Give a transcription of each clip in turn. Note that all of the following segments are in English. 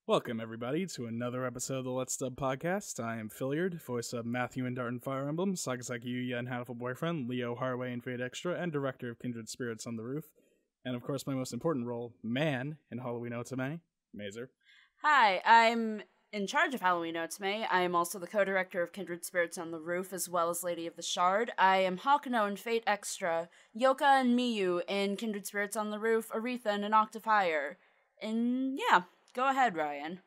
Welcome, everybody, to another episode of the Let's Dub podcast. I am Philiard, voice of Matthew in Dart and Fire Emblem, Sagasaki Yuya and Hatful Boyfriend, Leo Harway in Fate Extra, and director of Kindred Spirits on the Roof. And of course, my most important role, Man, in Halloween Otome, Mazer. Hi, I'm in charge of Halloween Otome. I am also the co-director of Kindred Spirits on the Roof, as well as Lady of the Shard. I am Hakuno in Fate Extra, Yoka and Miyu in Kindred Spirits on the Roof, Aretha in An Octave Higher. And yeah. Go ahead, Ryan.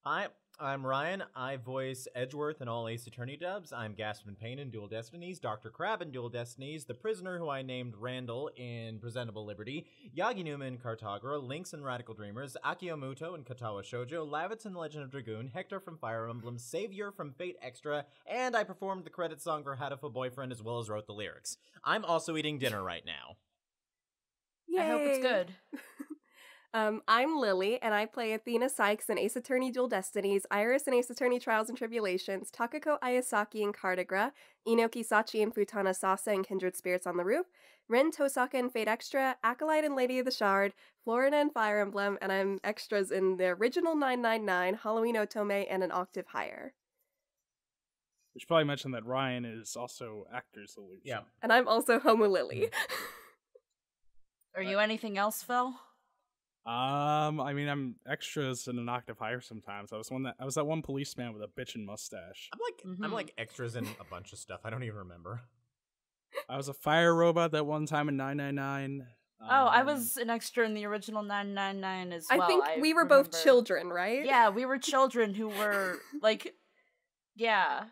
Hi, I'm Ryan. I voice Edgeworth in all Ace Attorney dubs. I'm Gaspin Payne in Dual Destinies, Dr. Crab in Dual Destinies, the prisoner who I named Randall in Presentable Liberty, Yaginuma in Cartagora, Lynx in Radical Dreamers, Akio Muto in Katawa Shoujo, Lavitz in Legend of Dragoon, Hector from Fire Emblem, Savior from Fate Extra, and I performed the credit song for Hatful Boyfriend as well as wrote the lyrics. I'm also eating dinner right now. Yay. I hope it's good. I'm Lily, and I play Athena Sykes in Ace Attorney Dual Destinies, Iris in Ace Attorney Trials and Tribulations, Takako Ayasaki in Cardigra, Inoki Sachi in Futana Sasa in Kindred Spirits on the Roof, Ren Tosaka in Fate Extra, Acolyte in Lady of the Shard, Florina in Fire Emblem, and I'm extras in the original 999, Halloween Otome, and An Octave Higher. We should probably mention that Ryan is also Actorsallusion. Yeah. And I'm also Homulily. Are you anything else, Phil? I mean, I'm extras in An Octave Higher sometimes. I was that one policeman with a bitchin' mustache. I'm like extras in a bunch of stuff. I don't even remember. I was a fire robot that one time in 999. I was an extra in the original 999 as well. I think we were both children, right? Yeah, we were children who were, like, yeah.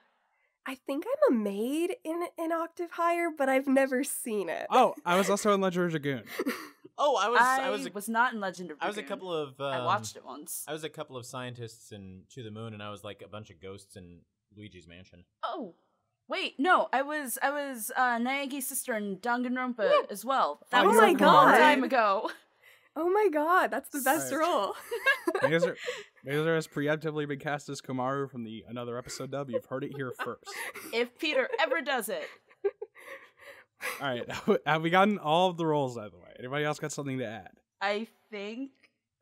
I think I'm a maid in An Octave Higher, but I've never seen it. Oh, I was also in Legend of Dragoon. Oh, I was not in Legend of Dragoon. I was a couple of... I watched it once. I was a couple of scientists in To the Moon, and I was like a bunch of ghosts in Luigi's Mansion. Oh, wait, no, I was Naegi's sister in Danganronpa as well. That was my a God. long time ago. Oh my god, that's the best role. Mazer has preemptively been cast as Komaru from the Another Episode dub. You've heard it here first. If Peter ever does it. Alright, have we gotten all of the roles out of the way? Anybody else got something to add? I think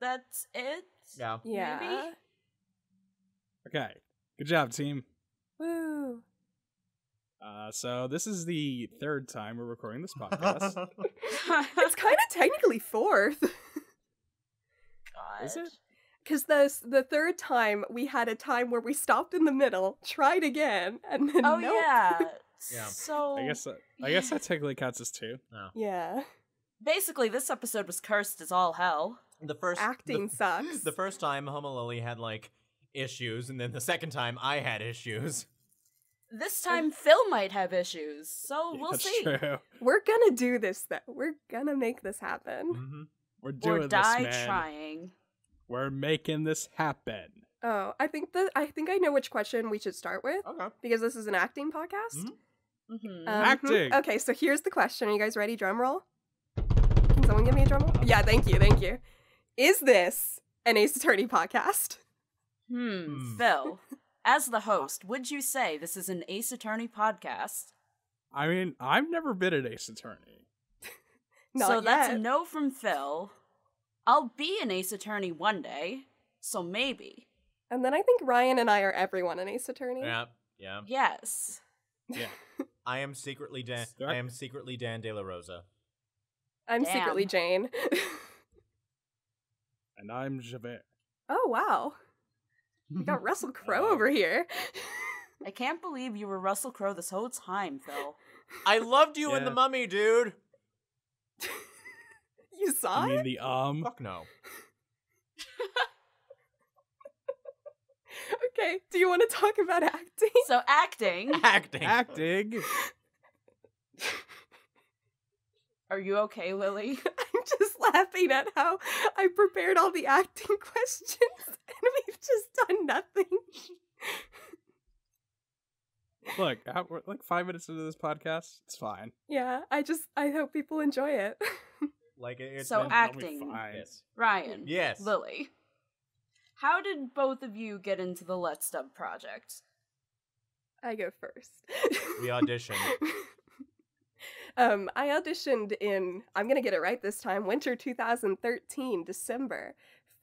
that's it. Yeah. Yeah. Maybe? Okay, good job, team. Woo. So this is the third time we're recording this podcast. It's kind of technically fourth. God. Is it? Because the third time we had a time where we stopped in the middle, tried again, and then Oh, nope. yeah. Yeah. So... I guess that technically counts as two. Oh. Yeah. Basically, this episode was cursed as all hell. Acting sucks. The first time, Homulily had, like, issues, and then the second time, I had issues. This time, Phil might have issues, so we'll That's see. true. We're gonna do this, though. We're gonna make this happen. Mm-hmm. We're doing Or die this, man. trying. We're making this happen. Oh, I think I know which question we should start with, Okay. because this is an acting podcast. Mm-hmm. Mm-hmm. Acting! Okay, so here's the question. Are you guys ready? Drum roll? Can someone give me a drum roll? Yeah, thank you. Is this an Ace Attorney podcast? Phil, as the host, would you say this is an Ace Attorney podcast? I mean, I've never been an Ace Attorney. Not so yet. that's a no from Phil. I'll be an Ace Attorney one day, so maybe. And then I think Ryan and I are everyone an Ace Attorney. Yeah. Yes. Yeah. I am secretly Dan De La Rosa. I'm Damn. secretly Jane. And I'm Javert. Oh, wow. We got Russell Crowe over here. I can't believe you were Russell Crowe this whole time, Phil. I loved you in Yeah. The Mummy, dude. You saw I mean, it? the Fuck no. Okay, do you want to talk about acting? So acting. acting. Are you okay, Lily? I'm just laughing at how I prepared all the acting questions and we've just done nothing. Look, we're like 5 minutes into this podcast. It's fine. Yeah, I hope people enjoy it. Like it's So been- acting. Fine. Yes. Ryan. Yes. Lily. How did both of you get into the Let's Dub project? I go first. We auditioned. I auditioned in, I'm gonna get it right this time, winter 2013, December,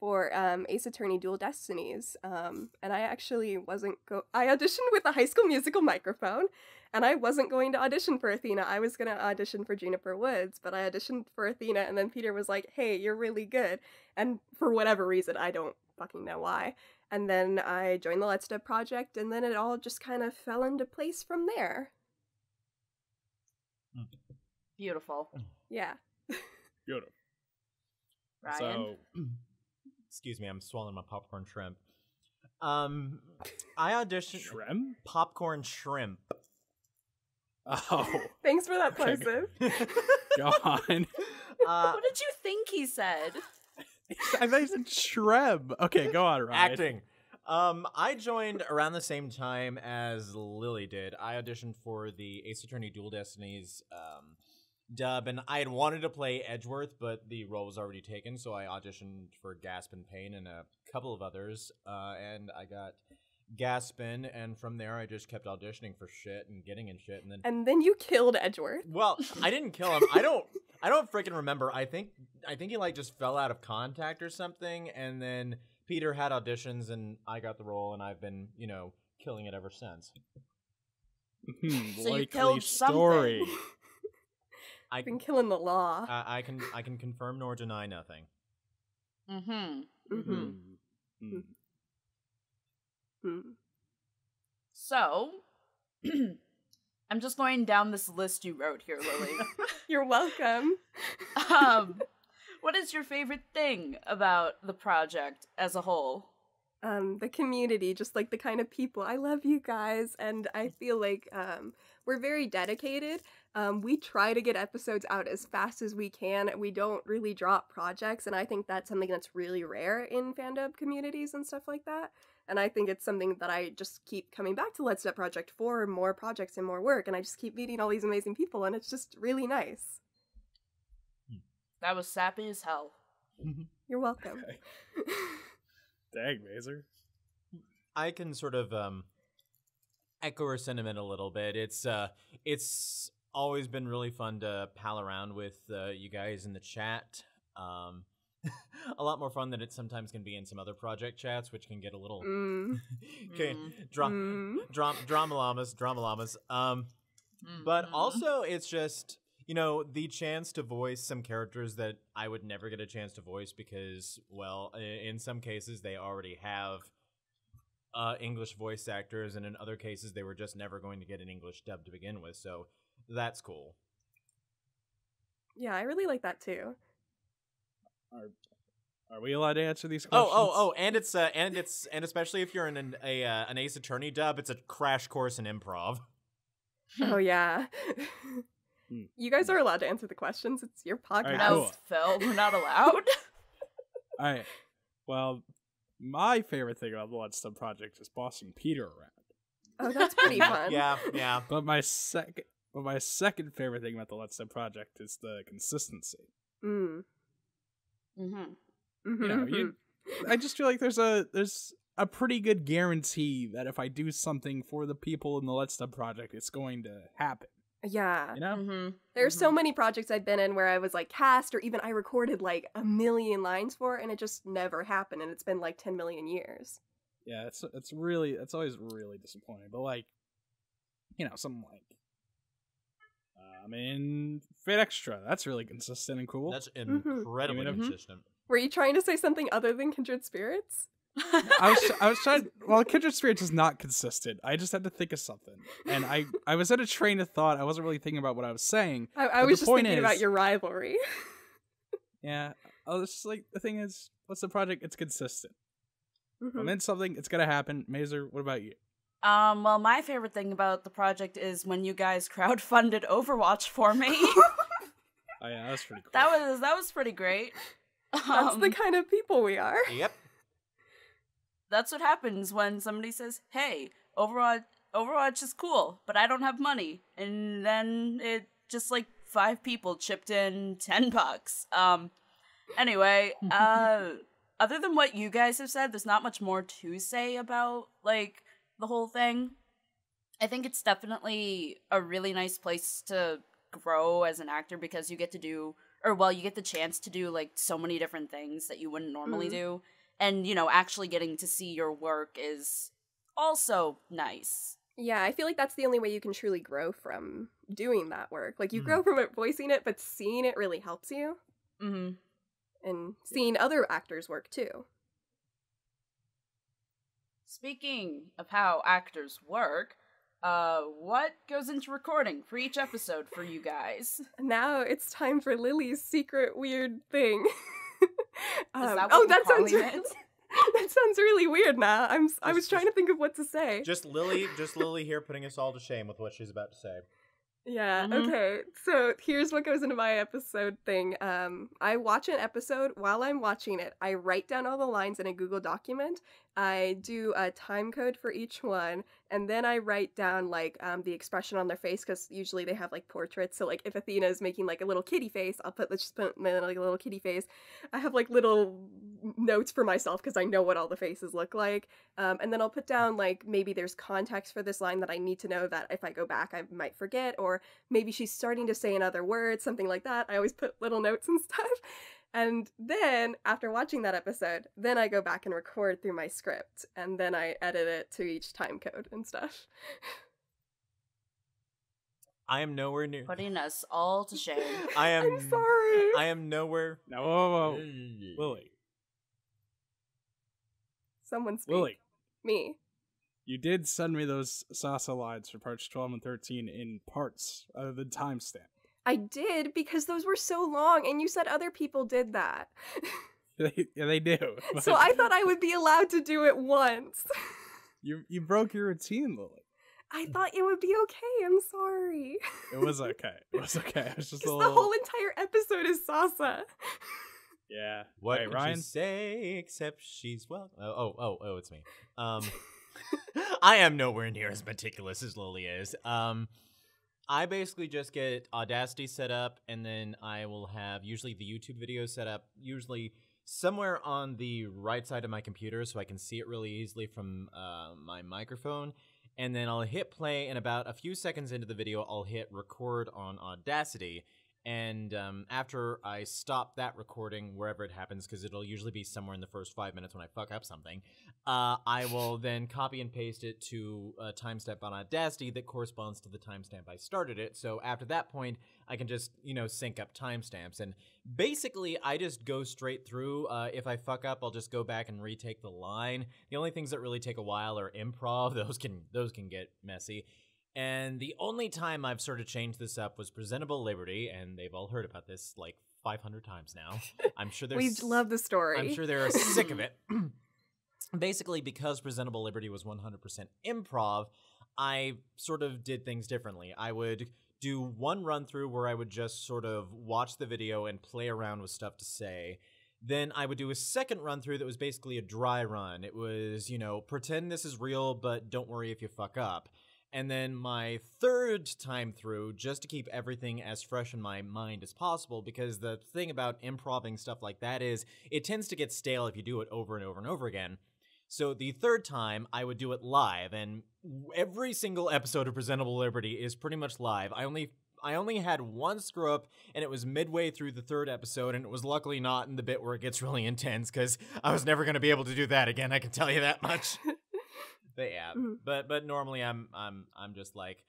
for Ace Attorney Dual Destinies. And I actually I auditioned with a High School Musical microphone, and I wasn't going to audition for Athena. I was going to audition for Juniper Woods, but I auditioned for Athena, and then Peter was like, hey, you're really good. And for whatever reason, I don't fucking know why. And then I joined the Let's Dub project, and then it all just kind of fell into place from there. Beautiful. Yeah. Beautiful. Ryan? So, Excuse me, I'm swallowing my popcorn shrimp. I auditioned shrimp? popcorn shrimp. Oh, Thanks for that Okay. plosive. God. What did you think he said? I thought you said shrimp. Okay, go on, Ryan. Acting. I joined around the same time as Lily did. I auditioned for the Ace Attorney Dual Destinies dub, and I had wanted to play Edgeworth, but the role was already taken, so I auditioned for Gaspin Payne and a couple of others, and I got Gaspin, and from there I just kept auditioning for shit and getting in shit, And then you killed Edgeworth. well, I didn't kill him. I don't freaking remember. I think he like just fell out of contact or something, and then Peter had auditions and I got the role, and I've been, killing it ever since. So you Likely killed story. something. I Been killing the law. I can confirm nor deny nothing. Mm-hmm. Mm-hmm. So, I'm just going down this list you wrote here, Lily. You're welcome. What is your favorite thing about the project as a whole? The community, just like the kind of people. I love you guys, and I feel like we're very dedicated. We try to get episodes out as fast as we can. We don't really drop projects, and I think that's something that's really rare in fandom communities and stuff like that. And I think it's something that I just keep coming back to Let's Dub Project for more projects and more work, and I just keep meeting all these amazing people, and it's just really nice. That was sappy as hell. You're welcome. Okay. Dang, Mazer. I can sort of echo her sentiment a little bit. It's always been really fun to pal around with you guys in the chat. A lot more fun than it sometimes can be in some other project chats, which can get a little drama llamas. But also it's just, the chance to voice some characters that I would never get a chance to voice because, well, in some cases they already have English voice actors, and in other cases they were just never going to get an English dub to begin with, so that's cool. Yeah, I really like that too. Are we allowed to answer these questions? And especially if you're in an Ace Attorney dub, it's a crash course in improv. Oh yeah. You guys are allowed to answer the questions. It's your podcast. Right, No, Phil, we're not allowed. Alright. Well, my favorite thing about the Let's Dub project is bossing Peter around. Oh, that's pretty fun. Yeah. But my second favorite thing about the Let's Dub project is the consistency. I just feel like there's a pretty good guarantee that if I do something for the people in the Let's Dub project, it's going to happen. Yeah. There's so many projects I've been in where I was like cast, or even I recorded like 1 million lines for, and it just never happened, and it's been like 10 million years. Yeah, it's always really disappointing. But like, something like I'm in Fate Extra. That's really consistent and cool. That's incredibly consistent. Were you trying to say something other than Kindred Spirits? I was trying. Well, Kindred Spirits is not consistent. I just had to think of something, and I was at a train of thought. I wasn't really thinking about what I was saying. I was just thinking about your rivalry. Yeah, I was just like, the thing is, what's the project? It's consistent. I'm in something. It's gonna happen. Mazer, what about you? Well, my favorite thing about the project is when you guys crowdfunded Overwatch for me. Oh yeah, that was pretty cool. That was pretty great. That's the kind of people we are. Yep. That's what happens when somebody says, hey, Overwatch is cool, but I don't have money. And then it just like 5 people chipped in $10. Anyway, other than what you guys have said, there's not much more to say about like the whole thing. I think it's definitely a really nice place to grow as an actor because you get to do, you get the chance to do like so many different things that you wouldn't normally do. and, actually getting to see your work is also nice. Yeah, I feel like that's the only way you can truly grow from doing that work. Like, you grow from it voicing it, but seeing it really helps you. Mm-hmm. And seeing other actors' work, too. Speaking of how actors work, what goes into recording for each episode for you guys? Now it's time for Lily's secret weird thing. That sounds that sounds really weird now. I was trying to think of what to say. Just Lily here putting us all to shame with what she's about to say. Yeah, okay. So here's what goes into my episode thing. I watch an episode. While I'm watching it, I write down all the lines in a Google document. I do a time code for each one, and then I write down, like, the expression on their face, because usually they have, like, portraits. So, like, if Athena is making, like, a little kitty face, I'll put like, a little kitty face. I have, like, little notes for myself, because I know what all the faces look like. And then I'll put down, like, maybe there's context for this line that I need to know that if I go back, I might forget, or maybe she's starting to say another word, something like that. I always put little notes and stuff. And then, after watching that episode, then I go back and record through my script, and then I edit it to each time code and stuff. I am nowhere near... Putting us all to shame. I'm sorry. I am nowhere... No, whoa. Lily. Someone speak. Lily. Me. You did send me those Sasa lines for parts 12 and 13 in parts of the timestamp. I did, because those were so long, and you said other people did that. They do. So I thought I would be allowed to do it once. You broke your routine, Lily. I thought it would be okay. I'm sorry. It was okay. It was just a little... The whole entire episode is Sasa. Yeah. What Wait, could Ryan? you say except she's well? Oh, it's me. I am nowhere near as meticulous as Lily is. I basically just get Audacity set up, and then I will have usually the YouTube video set up, usually somewhere on the right side of my computer so I can see it really easily from my microphone. And then I'll hit play, and about a few seconds into the video, I'll hit record on Audacity. And after I stop that recording, wherever it happens, because it'll usually be somewhere in the first 5 minutes when I fuck up something, I will then copy and paste it to a timestamp on Audacity that corresponds to the timestamp I started it. So after that point, I can just, sync up timestamps. And basically, I just go straight through. If I fuck up, I'll just go back and retake the line. The only things that really take a while are improv. Those can get messy. And the only time I've sort of changed this up was Presentable Liberty, and they've all heard about this like 500 times now. I'm sure they're... We love the story. I'm sure they're sick of it. Basically, because Presentable Liberty was 100% improv, I sort of did things differently. I would do one run-through where I would just sort of watch the video and play around with stuff to say. Then I would do a second run-through that was basically a dry run. It was, pretend this is real, but don't worry if you fuck up. And then my third time through, just to keep everything as fresh in my mind as possible, because the thing about improving stuff like that is it tends to get stale if you do it over and over and over again. So the third time, I would do it live, and every single episode of Presentable Liberty is pretty much live. I only had one screw-up, and it was midway through the third episode, and it was luckily not in the bit where it gets really intense, because I was never going to be able to do that again, I can tell you that much. But yeah, but normally I'm just like,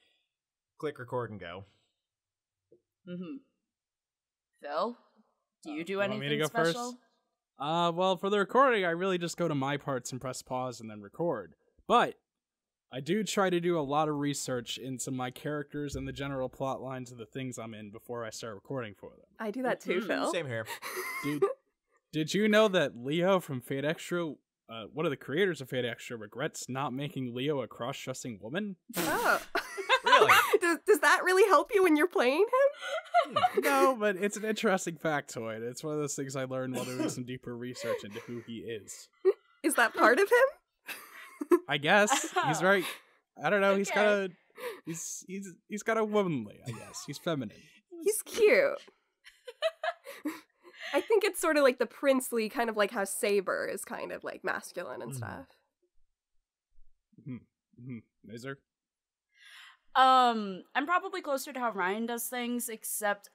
click record and go. Mm-hmm. Phil, do you do anything want me to go special? First? Well, for the recording, I really just go to my parts and press pause and then record. But I do try to do a lot of research into my characters and the general plot lines of the things I'm in before I start recording for them. I do that too, Phil. Same here. Did you know that Leo from Fate Extra, one of the creators of Fate Extra, regrets not making Leo a cross-dressing woman? Oh. Really? Does that really help you when you're playing him? No, but it's an interesting factoid. It's one of those things I learned while doing some deeper research into who he is. Is that part of him? I guess. He's right. I don't know, Okay. he's got a womanly, I guess. He's feminine. He's cute. I think it's sort of like the princely, kind of like how Saber is kind of like masculine and stuff. Mazer? I'm probably closer to how Ryan does things, except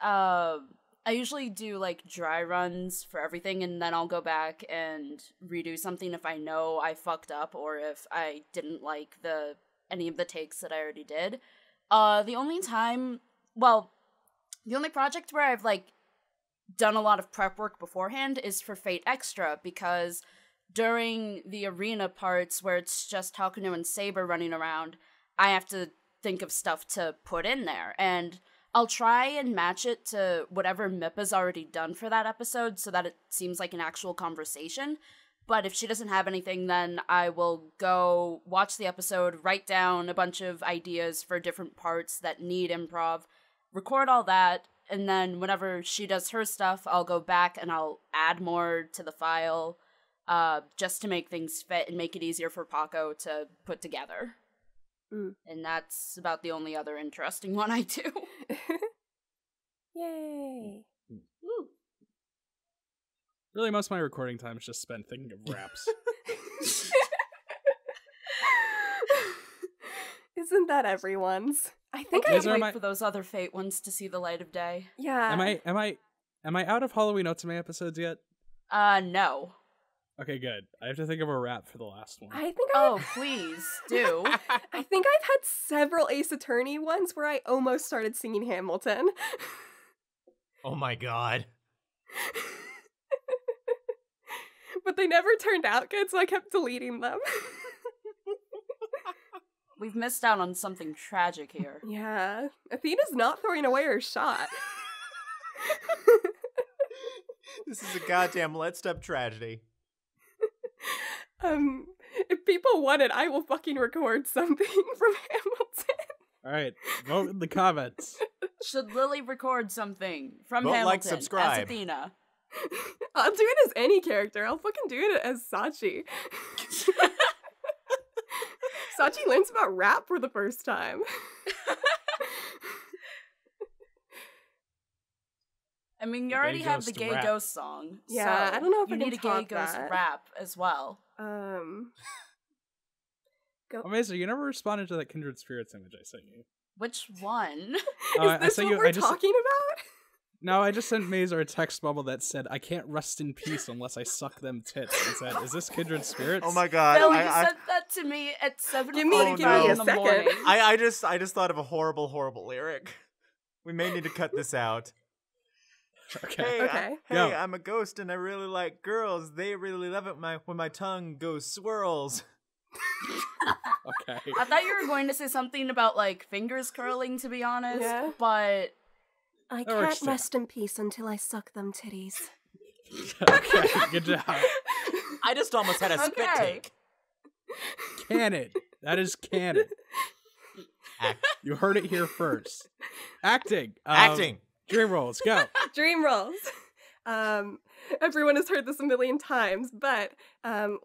I usually do like dry runs for everything, and then I'll go back and redo something if I know I fucked up or if I didn't like any of the takes that I already did. The only project where I've like done a lot of prep work beforehand is for Fate Extra, because during the arena parts where it's just Hakuno and Saber running around, I have to think of stuff to put in there, and I'll try and match it to whatever Mippa's already done for that episode so that it seems like an actual conversation. But if she doesn't have anything, then I will go watch the episode, write down a bunch of ideas for different parts that need improv, record all that, and then whenever she does her stuff, I'll go back and I'll add more to the file, just to make things fit and make it easier for Paco to put together. And that's about the only other interesting one I do. Yay. Woo. Really, most of my recording time is just spent thinking of raps. Isn't that everyone's? I think I can't wait for those other Fate ones to see the light of day. Yeah. Am I out of Halloween Otome episodes yet? No. Okay, good. I have to think of a rap for the last one. Please do. I think I've had several Ace Attorney ones where I almost started singing Hamilton. Oh my god. But they never turned out good, so I kept deleting them. We've missed out on something tragic here. Yeah. Athena's not throwing away her shot. This is a goddamn Let's Up tragedy. If people want it, I will fucking record something from Hamilton. Alright, vote in the comments. Should Lily record something from Vote, Hamilton like, subscribe. as Athena? I'll do it as any character. I'll fucking do it as Sachi. Sachi learns about rap for the first time. I mean, you already have the gay rap. ghost song. Yeah, so I don't know if you I need a can gay top ghost that. rap as well. Amazing, you never responded to that Kindred Spirits image I sent you. Which one? Is this what we're talking about? No, I just sent Mazer a text bubble that said, "I can't rest in peace unless I suck them tits." And said, "Is this Kindred Spirits?" Oh my god. Phil, you sent that to me at 7:45 Give me a in the second. morning. I just thought of a horrible lyric. We may need to cut this out. Okay. Hey, Okay. Go. I'm a ghost and I really like girls. They really love it when my tongue goes swirls. Okay. I thought you were going to say something about, like, fingers curling, to be honest, Yeah. but... I That works can't rest in peace until I suck them titties. Okay, good job. I just almost had a spit Okay. take. Canon. That is canon. You heard it here first. Acting. Acting. Dream rolls, go. Dream rolls. Everyone has heard this a million times, but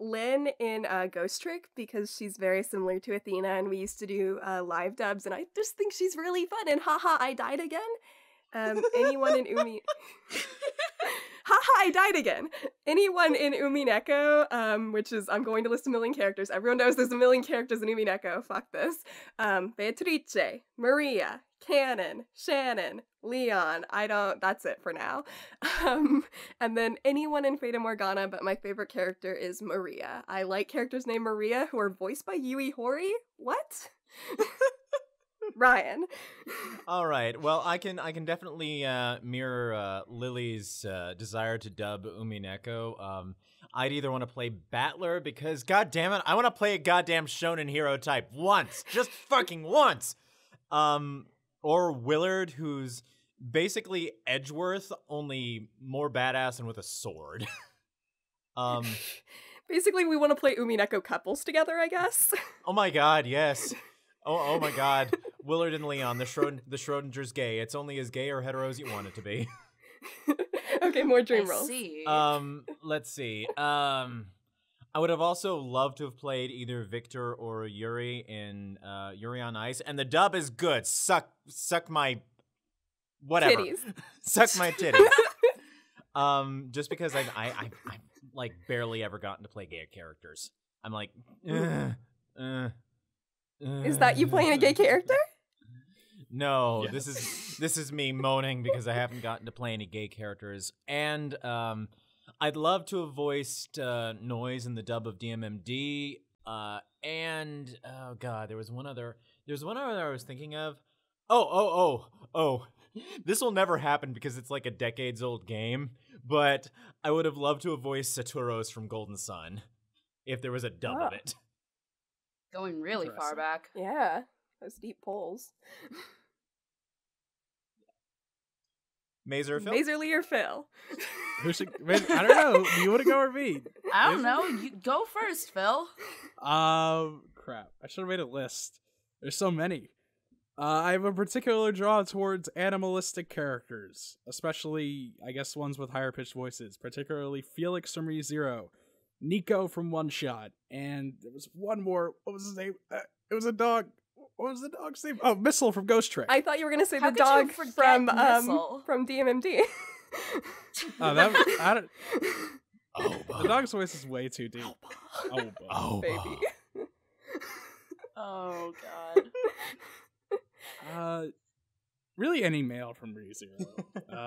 Lynn in Ghost Trick, because she's very similar to Athena, and we used to do live dubs, and I just think she's really fun, and haha, I died again. Anyone in Umi... Haha, I died again. Anyone in Umineko, which is, I'm going to list a million characters. Everyone knows there's a million characters in Umineko. Fuck this. Beatrice, Maria, Cannon, Shannon, Leon. That's it for now. And then anyone in Fata Morgana, but my favorite character is Maria. I like characters named Maria who are voiced by Yui Horii. What? Ryan. All right. Well, I can definitely mirror Lily's desire to dub Umineko. I'd either want to play Battler because, god damn it, I want to play a goddamn shonen hero type once, just fucking once. Or Willard, who's basically Edgeworth, only more badass and with a sword. Basically, we want to play Umineko couples together, I guess. Oh my god, yes. Oh my god. Willard and Leon, the Schrodinger's gay. It's only as gay or hetero as you want it to be. Okay, more dream I rolls. see. Let's see. I would have also loved to have played either Victor or Yuri in Yuri on Ice, and the dub is good. Suck my whatever. Titties. Suck my titties. Just because I've like barely ever gotten to play gay characters. I'm like, Is that you playing a gay character? No, Yes. this is me moaning because I haven't gotten to play any gay characters, and I'd love to have voiced Noise in the dub of DMMD, and oh god, there's one other I was thinking of. Oh. This will never happen because it's like a decades old game, but I would have loved to have voiced Saturos from Golden Sun if there was a dub of it. Going really far Interesting. back. Yeah, those deep pulls. Mazer, Phil? Mazerly or Phil? Who should? I don't know. Do you want to go or me? I don't know. You go first, Phil. Crap. I should have made a list. There's so many. I have a particular draw towards animalistic characters, especially, I guess, ones with higher pitched voices, particularly Felix from ReZero, Nico from One Shot, and there was one more. What was his name? It was a dog. What was the dog's name? Oh, Missile from Ghost Trick. I thought you were gonna say How the could you dog forget Missile? from DMMD. Oh, I don't. Oh, The dog's voice is way too deep. Oh, Baby. Oh god. Really any male from ReZero.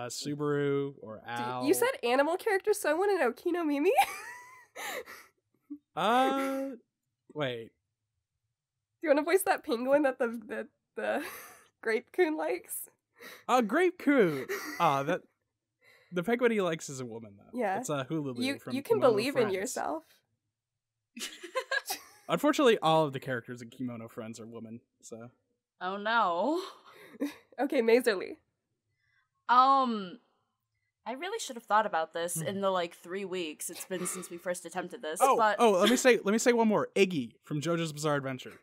Subaru or Al. You said animal characters, so I want to know Kino Mimi. Wait. Do you want to voice that penguin that the Grape Coon likes? Grape Coon. That the penguin he likes is a woman though. Yeah. It's a Homulily from You can Kimono believe in Friends. yourself. Unfortunately, all of the characters in Kimono Friends are women. So. Oh no. Okay, Mazerly. I really should have thought about this in the 3 weeks it's been since we first attempted this. Oh, but let me say one more. Iggy from JoJo's Bizarre Adventure.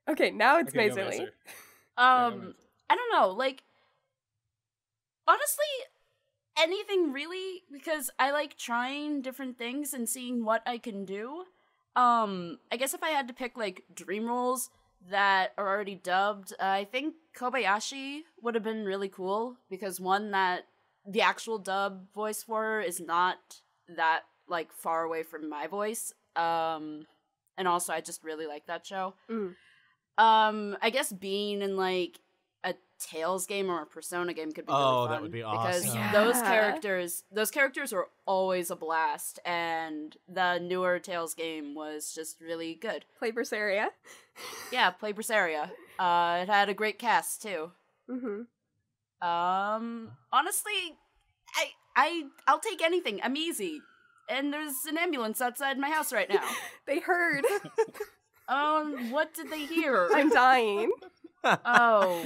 Okay, now it's Okay, go, Mazerly. Mazer. I don't know, honestly, anything really, because I like trying different things and seeing what I can do. I guess if I had to pick dream roles that are already dubbed, I think Kobayashi would have been really cool, because one, that the actual dub voice for her is not that far away from my voice, and also I just really like that show. I guess being in a Tales game or a Persona game could be really fun. That would be because awesome. Yeah. those characters are always a blast, and the newer Tales game was just really good. Play Berseria. Yeah, play Berseria. It had a great cast too. Mm-hmm. Honestly, I'll take anything. I'm easy. And there's an ambulance outside my house right now. They heard. What did they hear? I'm dying. Oh.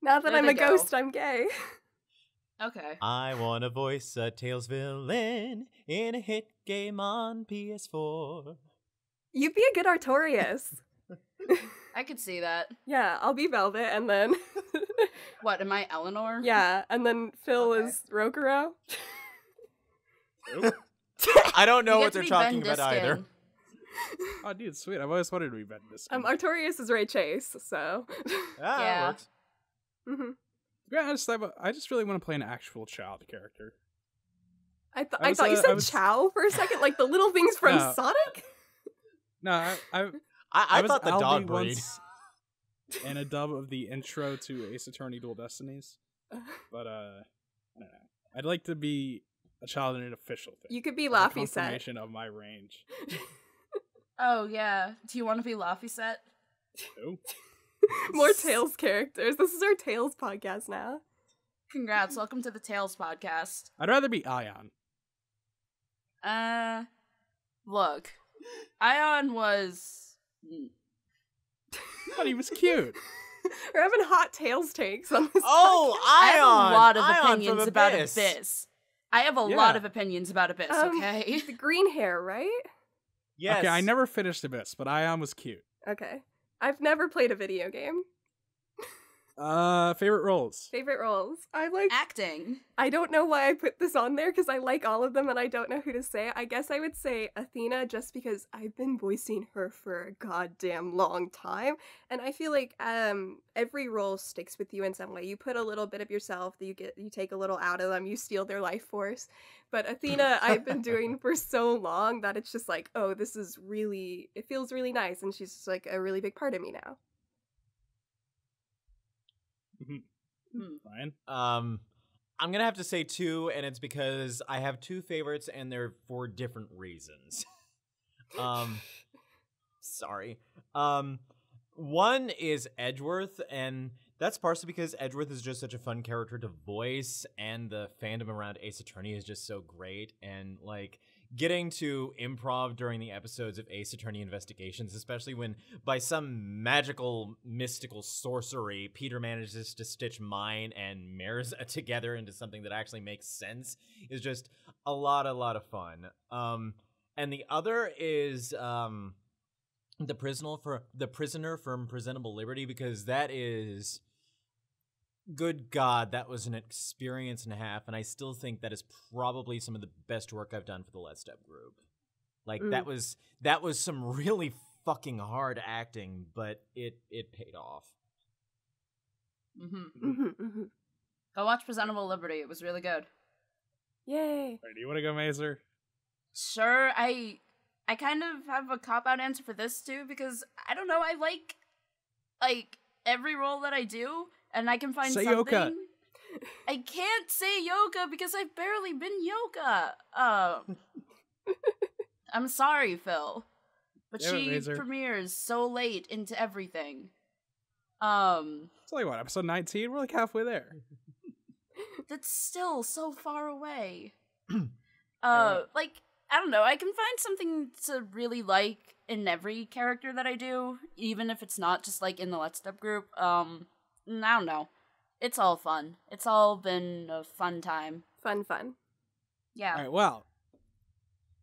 Now that There I'm they a go. ghost, I'm gay. Okay. I want to voice a Tales villain in a hit game on PS4. You'd be a good Artorias. I could see that. Yeah, I'll be Velvet, and then... What, am I Eleanor? yeah, and then Phil Okay. is Rokuro. I don't know You what get to they're be talking Ben about either. Diskin. Oh, dude, sweet. I've always wanted to be Ben Diskin. Artorias is Ray Chase, so... Ah, Yeah. that works. hmm Yeah, I just really want to play an actual child character. I I was, thought you I said was- Chow for a second, like the little things from No. Sonic? No, I was thought the Aldi dog breed. once in a dub of the intro to Ace Attorney Dual Destinies, but I don't know. I'd like to be a child in an official thing. You could be as a Laffy Set. confirmation of my range. Oh, yeah. Do you want to be Laffy-Set? No. More Tales characters. This is our Tales podcast now. Congrats. Welcome to the Tales podcast. I'd rather be Ion. Look. Ion was... But he was cute. We're having hot Tales takes on this Oh, I have Ion! a lot of Ion from opinions about Abyss. Abyss. I have a Yeah. lot of opinions about Abyss, okay? podcast. The green hair, right? Yes. Okay, I never finished Abyss, but Ion was cute. Okay. I've never played a video game. Favorite roles? Favorite roles? Acting. I don't know why I put this on there because I like all of them and I don't know who to say. I guess I would say Athena just because I've been voicing her for a goddamn long time. And I feel like every role sticks with you in some way. You put a little bit of yourself, you take a little out of them, you steal their life force. But Athena, I've been doing for so long that it's just like, oh, it feels really nice. And she's just like a really big part of me now. Ryan? I'm gonna have to say 2, and it's because I have 2 favorites, and they're for different reasons. Sorry. One is Edgeworth, and that's partially because Edgeworth is just such a fun character to voice, and the fandom around Ace Attorney is just so great, and, like, getting to improv during the episodes of Ace Attorney Investigations, especially when, by some magical, mystical sorcery, Peter manages to stitch mine and Mare's together into something that actually makes sense, is just a lot of fun. And the other is the prisoner from Presentable Liberty, because that is... Good God, that was an experience and a half, and I still think that is probably some of the best work I've done for the Let's Step group. Like, that was some really fucking hard acting, but it paid off. Go watch Presentable Liberty. It was really good. Yay. Right, do you want to go, Mazer? Sure, I kind of have a cop-out answer for this, too, because, I don't know, I like every role that I do, and I can find say something. Yoka. I can't say Yoka because I've barely been Yoka. I'm sorry, Phil. But she premieres so late into everything. It's like, what, episode 19? We're like halfway there. That's still so far away. Like, I don't know, I can find something to really like in every character that I do, even if it's not just, like, in the Let's Step group. I don't know. It's all fun. It's all been a fun time. Fun. Yeah. All right, well,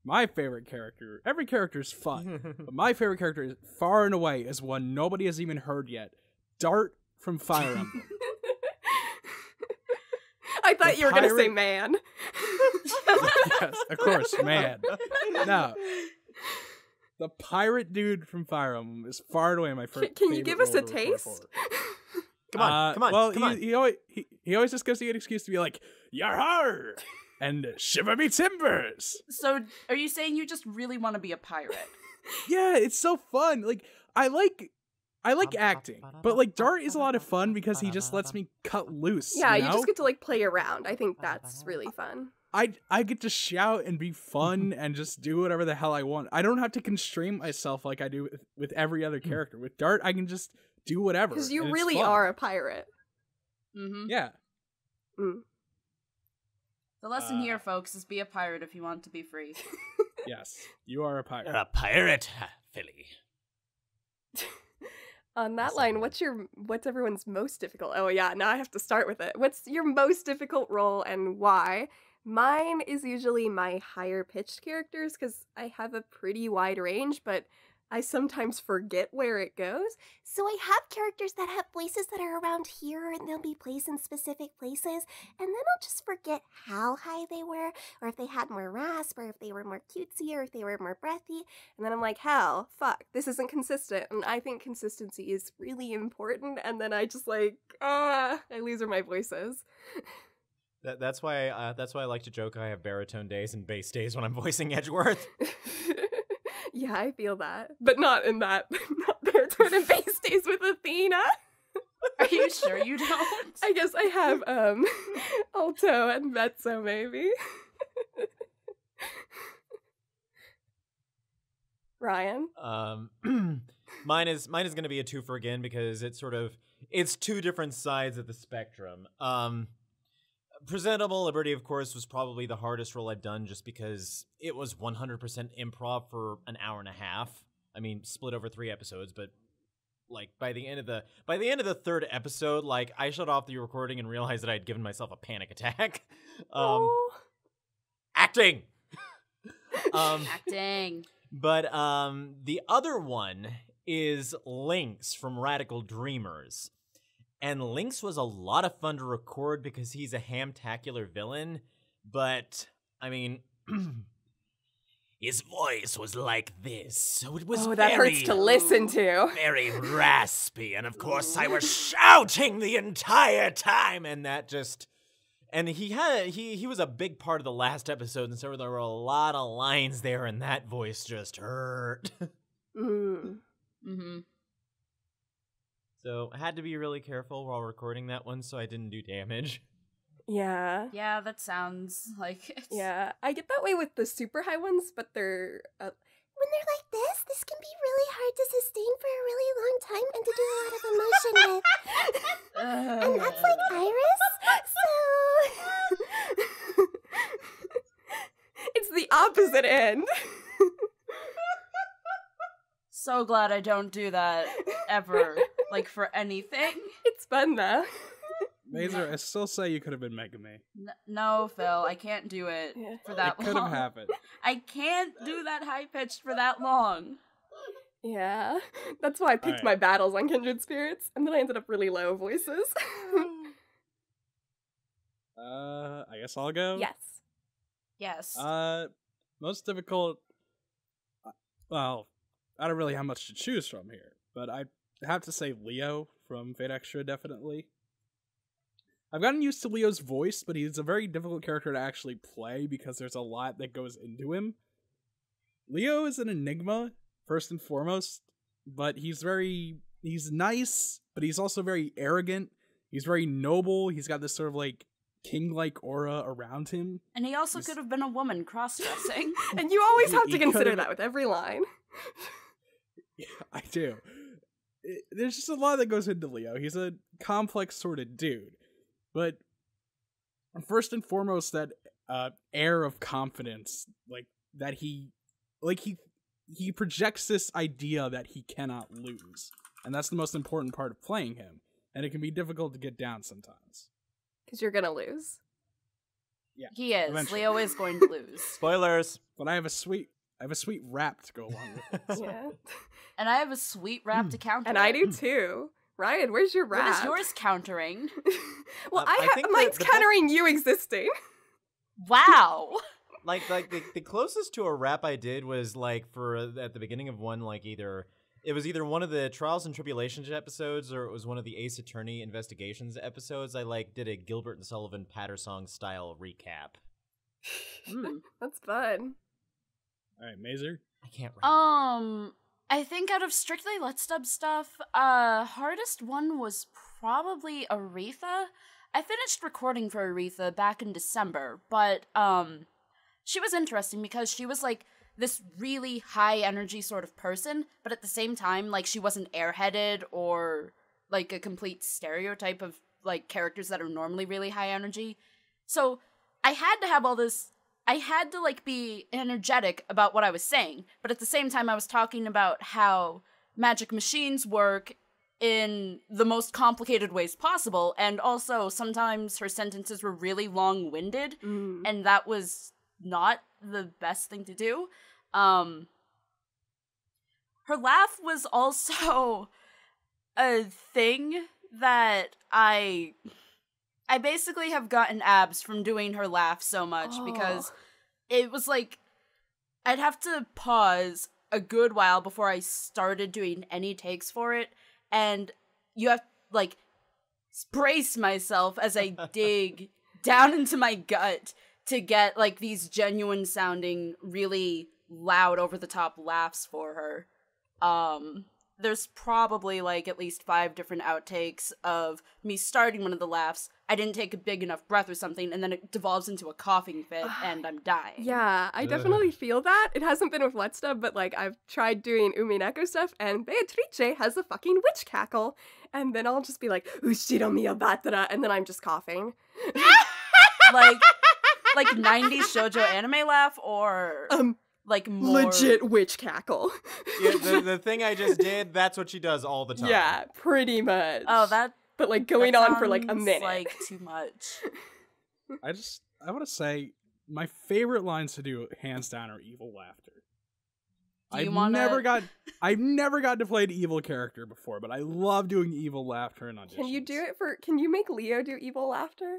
my favorite character, every character is fun, but my favorite character is far and away is one nobody has even heard yet. Dart from Fire Emblem. I thought you were going to say man. Yes, of course, man. No. The pirate dude from Fire Emblem is far and away my favorite. Can you give us a taste? Come on. Well, come on. He always just gives you an excuse to be like, "Yar-har!" and "Shiver me timbers." So, are you saying you just really want to be a pirate? Yeah, it's so fun. Like, I like acting, but like Dart is a lot of fun because he just lets me cut loose. Yeah, you know? you just get to like play around. I think that's really fun. I get to shout and be fun and just do whatever the hell I want. I don't have to constrain myself like I do with every other character. With Dart, I can just do whatever. Because you really are a pirate. Mm-hmm. Yeah. The lesson here, folks, is be a pirate if you want to be free. Yes, you are a pirate. You're a pirate, Philly. On that line, what's everyone's most difficult? Oh yeah, now I have to start with it. What's your most difficult role and why? Mine is usually my higher pitched characters because I have a pretty wide range, but I sometimes forget where it goes. So I have characters that have voices that are around here and they'll be placed in specific places, and then I'll just forget how high they were, or if they had more rasp, or if they were more cutesy, or if they were more breathy. And then I'm like, hell, fuck, this isn't consistent. And I think consistency is really important, and then I just like, I lose where my voice is. That's why I like to joke I have baritone days and bass days when I'm voicing Edgeworth. Yeah, I feel that. But not in that, not baritone and bass days with Athena. Are you sure you don't? I guess I have, alto and mezzo, maybe. Ryan? Mine is going to be a twofer again because it's two different sides of the spectrum. Presentable Liberty, of course, was probably the hardest role I've done just because it was 100% improv for an hour and a half. I mean, split over 3 episodes, but like by the end of the 3rd episode, like I shut off the recording and realized that I had given myself a panic attack. Acting. Acting. But the other one is Lynx from Radical Dreamers. And Lynx was a lot of fun to record because he's a hamtacular villain, but, I mean, his voice was like this, so it was that hurts to listen to. Very raspy, and of course I was shouting the entire time, and that just... And he was a big part of the last episode, and so there were a lot of lines there, and that voice just hurt. Mm-hmm. So I had to be really careful while recording that one so I didn't do damage. Yeah. Yeah, that sounds like it. Yeah, I get that way with the super high ones, but they're... When they're like this can be really hard to sustain for a really long time and to do a lot of emotion with. And that's like Iris, so... It's the opposite end. So glad I don't do that ever, like for anything. It's fun though. Mazer, I still say you could have been Megami. No, Phil, I can't do it for that It long. could have happened. I can't do that high-pitched for that long. Yeah, that's why I picked Alright. my battles on Kindred Spirits, and then I ended up really low voices. I guess I'll go. Yes. Yes. Most difficult. Well, I don't really have much to choose from here, but I have to say Leo from Fate Extra, definitely. I've gotten used to Leo's voice, but he's a very difficult character to actually play because there's a lot that goes into him. Leo is an enigma, first and foremost, but he's nice, but he's also very arrogant. He's very noble. He's got this sort of like king-like aura around him. And he also could have been a woman cross-dressing. And you always have He to consider could've- that with every line. Yeah, I do. There's just a lot that goes into Leo. He's a complex sort of dude. But first and foremost, that air of confidence, like that he projects this idea that he cannot lose, and that's the most important part of playing him. And it can be difficult to get down sometimes. Because you're gonna lose. Yeah, He is. eventually. Leo is going to lose. Spoilers! But I have a sweet rap to go along with it. So. Yeah. And I have a sweet rap to counter. And I do too. Ryan, where's your rap? What is yours countering? Well, I think mine's the countering you existing. Wow. Like the closest to a rap I did was like at the beginning of one, like it was either one of the Trials and Tribulations episodes or it was one of the Ace Attorney Investigations episodes. I like did a Gilbert and Sullivan Pattersong style recap. That's fun. All right, Mazer. I can't rap. I think out of strictly Let's Dub stuff, hardest one was probably Aretha. I finished recording for Aretha back in December, but she was interesting because she was like this really high energy sort of person, but at the same time, like she wasn't airheaded or like a complete stereotype of like characters that are normally really high energy. So I had to have all this. I had to, like, be energetic about what I was saying, but at the same time I was talking about how magic machines work in the most complicated ways possible, and also sometimes her sentences were really long-winded, and that was not the best thing to do. Her laugh was also a thing that I basically have gotten abs from doing her laugh so much because it was like I'd have to pause a good while before I started doing any takes for it, and you have like brace myself as I dig down into my gut to get like these genuine sounding, really loud over the top laughs for her. There's probably like at least 5 different outtakes of me starting one of the laughs. I didn't take a big enough breath or something, and then it devolves into a coughing fit, and I'm dying. Yeah, I definitely feel that. It hasn't been with Let's Dub, but like I've tried doing Umi and Echo stuff, and Beatrice has a fucking witch cackle, and then I'll just be like, Ushiro mio batara, and then I'm just coughing. like 90s shoujo anime laugh, or like more legit witch cackle. Yeah, the thing I just did, that's what she does all the time. Yeah, pretty much. Oh, that. But like going that on for like a sounds minute. like too much. I want to say my favorite lines to do, hands down, are evil laughter. Do you I've wanna- never gotten to play an evil character before, but I love doing evil laughter in auditions. Can you do it can you make Leo do evil laughter?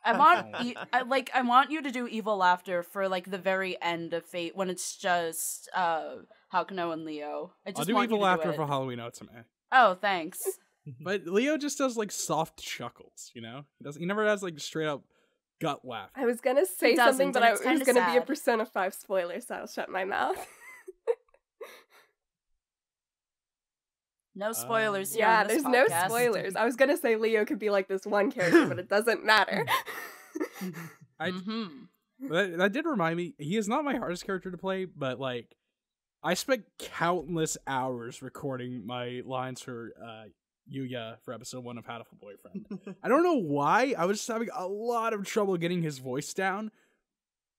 I want you to do evil laughter for like the very end of Fate when it's just Hakuno and Leo. I'll do evil laughter for Halloween Otsume. Oh, thanks. But Leo just does like soft chuckles, you know? He never has like straight up gut laugh. I was gonna say He doesn't, something, but and it it's was kinda gonna be a sad. Persona 5 spoiler, so I'll shut my mouth. No spoilers here. Yeah, on this there's no podcast. spoilers. I was gonna say Leo could be like this one character, but it doesn't matter. That did remind me, he is not my hardest character to play, but like, I spent countless hours recording my lines for Yuya for episode 1 of Hatful Boyfriend. I don't know why, I was just having a lot of trouble getting his voice down.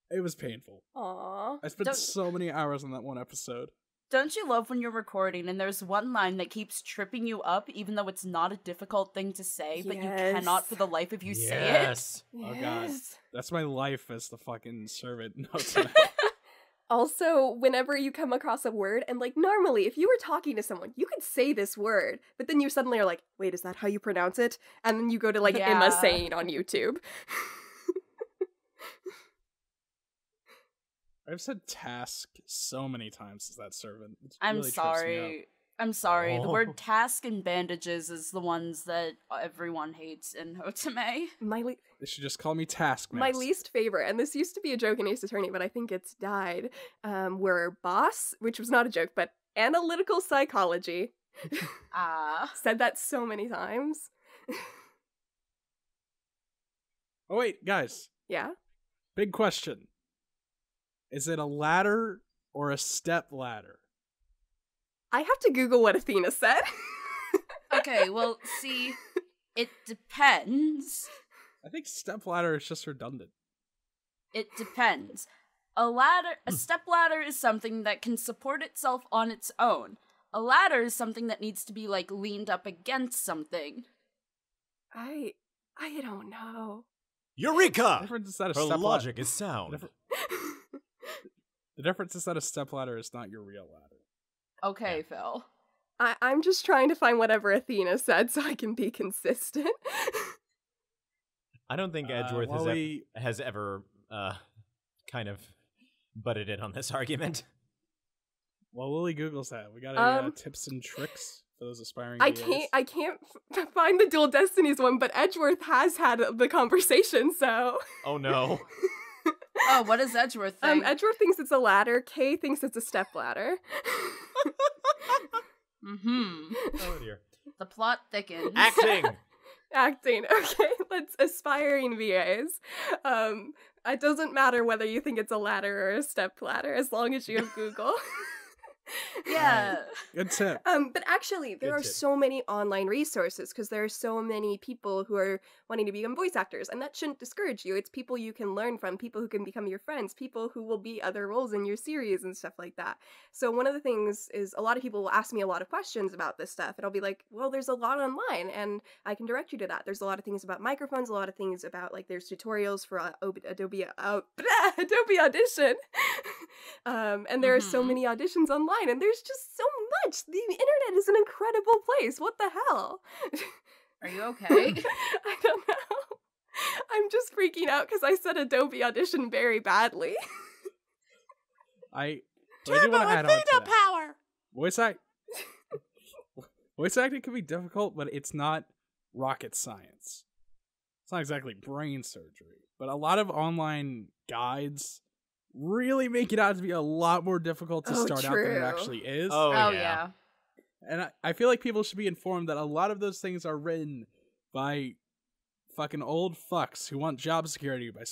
It was painful. Aww. I spent so many hours on that one episode. Don't you love when you're recording and there's one line that keeps tripping you up, even though it's not a difficult thing to say, but you cannot for the life of you say it? Oh god. That's my life as the fucking servant notes. Also, whenever you come across a word, and like normally, if you were talking to someone, you could say this word, but then you suddenly are like, wait, is that how you pronounce it? And then you go to like Emma Saying on YouTube. I've said task so many times as that servant. I'm really sorry. I'm sorry. The word Oh. task and bandages is the ones that everyone hates in Hotome. They should just call me Task. My least favorite, and this used to be a joke in Ace Attorney, but I think it's died, were boss, which was not a joke, but analytical psychology. Said that so many times. Oh wait, guys. Yeah? Big question. Is it a ladder or a step ladder? I have to Google what Athena said. Okay, well, see, it depends. I think step ladder is just redundant. It depends. A step ladder is something that can support itself on its own. A ladder is something that needs to be, like, leaned up against something. I don't know. Eureka! The difference is that a Her step logic is sound. The difference is that a step ladder is not your real ladder. Okay, Phil. I'm just trying to find whatever Athena said so I can be consistent. I don't think Edgeworth has ever kind of butted in on this argument. Well, Lily Googles that. We got any tips and tricks for those aspiring VAs? I can't find the Dual Destinies one, but Edgeworth has had the conversation, so... Oh no. Oh, what does Edgeworth think? Edgeworth thinks it's a ladder. Kay thinks it's a step ladder. Oh dear. The plot thickens. Acting! Acting. Okay, let's aspiring VAs. It doesn't matter whether you think it's a ladder or a step ladder, as long as you have Google. Yeah. Good tip. But actually, there are so many online resources because there are so many people who are wanting to become voice actors, and that shouldn't discourage you. It's people you can learn from, people who can become your friends, people who will be other roles in your series and stuff like that. So one of the things is a lot of people will ask me a lot of questions about this stuff, and I'll be like, well, there's a lot online, and I can direct you to that. There's a lot of things about microphones, a lot of things about, like, there's tutorials for Adobe Audition. And there are so many auditions online. And there's just so much. The internet is an incredible place. What the hell? Are you okay? I don't know. I'm just freaking out because I said Adobe Audition very badly. I do want to add on to that. Power. Voice acting can be difficult, but it's not rocket science. It's not exactly brain surgery. But a lot of online guides really make it out to be a lot more difficult to start out than it actually is. Oh yeah. And I feel like people should be informed that a lot of those things are written by fucking old fucks who want job security by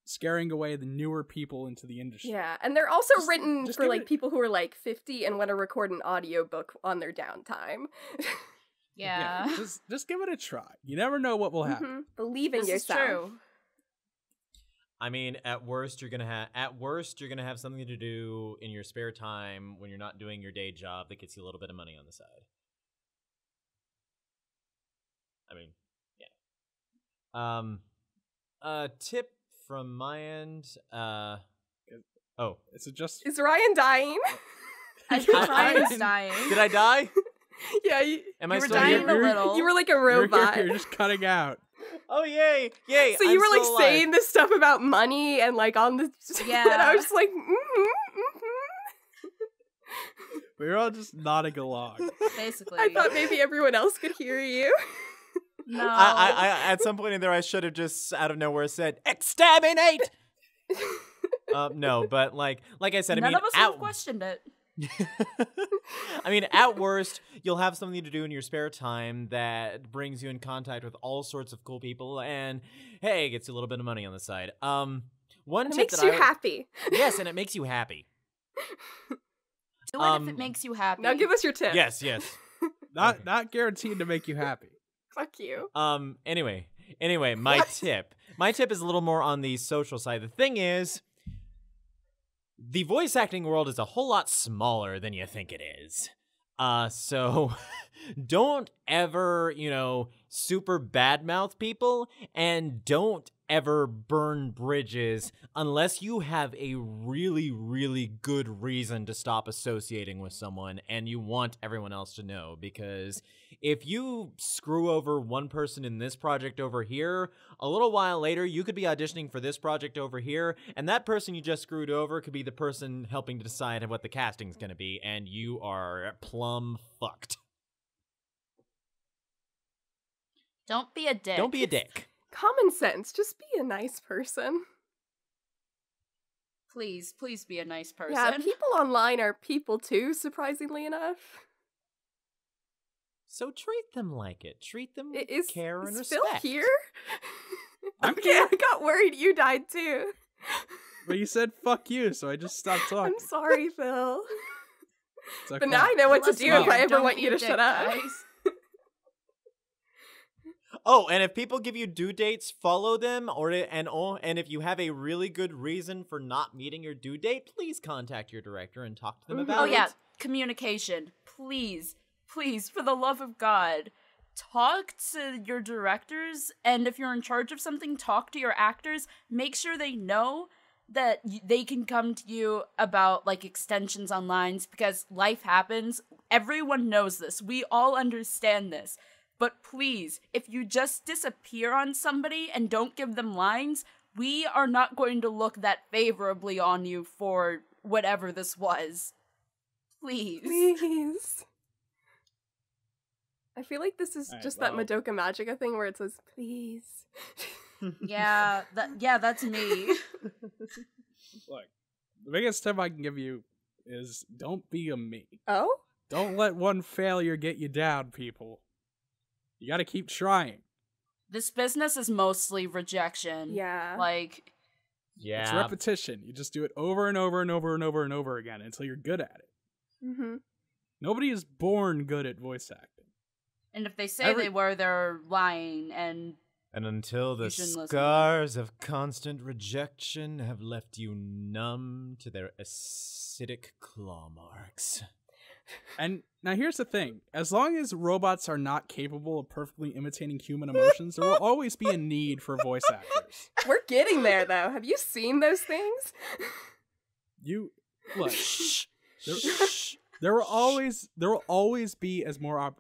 scaring away the newer people into the industry. Yeah, and they're also written just for, like, people who are, like, 50 and want to record an audiobook on their downtime. Yeah. Just give it a try. You never know what will happen. Believe in This is yourself. true. I mean, at worst you're gonna have something to do in your spare time when you're not doing your day job that gets you a little bit of money on the side. I mean, yeah. Tip from my end. Is Ryan dying? I think Ryan's dying. Did I die? Yeah, You Am I were still dying here? a little. you were like a robot. You're just cutting out. Oh yay! So you were like saying this stuff about money and like on the Yeah. and I was just like We were all just nodding along. Basically. I thought maybe everyone else could hear you. No. I at some point in there I should have just out of nowhere said exterminate. No, but like I said, None I mean, of us would have questioned it. I mean, at worst, you'll have something to do in your spare time that brings you in contact with all sorts of cool people, and hey, gets you a little bit of money on the side. One It tip makes that you happy. Yes, and it makes you happy. Do it if it makes you happy. Now give us your tip. Yes. Not guaranteed to make you happy. Fuck you. Anyway, my tip is a little more on the social side. The thing is, the voice acting world is a whole lot smaller than you think it is. So don't ever, super badmouth people, and don't ever burn bridges unless you have a really, really good reason to stop associating with someone and you want everyone else to know. Because if you screw over one person in this project over here, a little while later you could be auditioning for this project over here, and that person you just screwed over could be the person helping to decide what the casting's gonna be, and you are plumb fucked. Don't be a dick. Don't be a dick. Common sense. Just be a nice person. Please be a nice person. Yeah, people online are people too, surprisingly enough. So treat them like it. Treat them with care and Phil respect. here? I'm Okay, here. I got worried you died too. But you said fuck you, so I just stopped talking. I'm sorry, Phil. It's okay. But now I know what to Let's do go. if I ever Don't want be you a to dick, shut up. guys. Oh, and if people give you due dates, follow them, and if you have a really good reason for not meeting your due date, please contact your director and talk to them about Oh it. yeah, communication. Please, for the love of God, talk to your directors, and if you're in charge of something, talk to your actors. Make sure they know that they can come to you about, like, extensions on lines, because life happens. Everyone knows this. We all understand this. But please, if you just disappear on somebody and don't give them lines, we are not going to look that favorably on you for whatever this was. Please. Please. I feel like this is Alright, just well. that Madoka Magica thing where it says, please. Yeah, that's me. Look, the biggest tip I can give you is don't be a me. Oh? Don't let one failure get you down, people. You gotta keep trying. This business is mostly rejection. Yeah. Like, Yeah. It's repetition. You just do it over and over and over and over and over again until you're good at it. Mm-hmm. Nobody is born good at voice acting. and if they say they were, they're lying, and until the you shouldn't listen. scars of constant rejection have left you numb to their acidic claw marks. And now here's the thing. As long as robots are not capable of perfectly imitating human emotions, there will always be a need for voice actors. We're getting there, though. Have you seen those things? You look. There will always be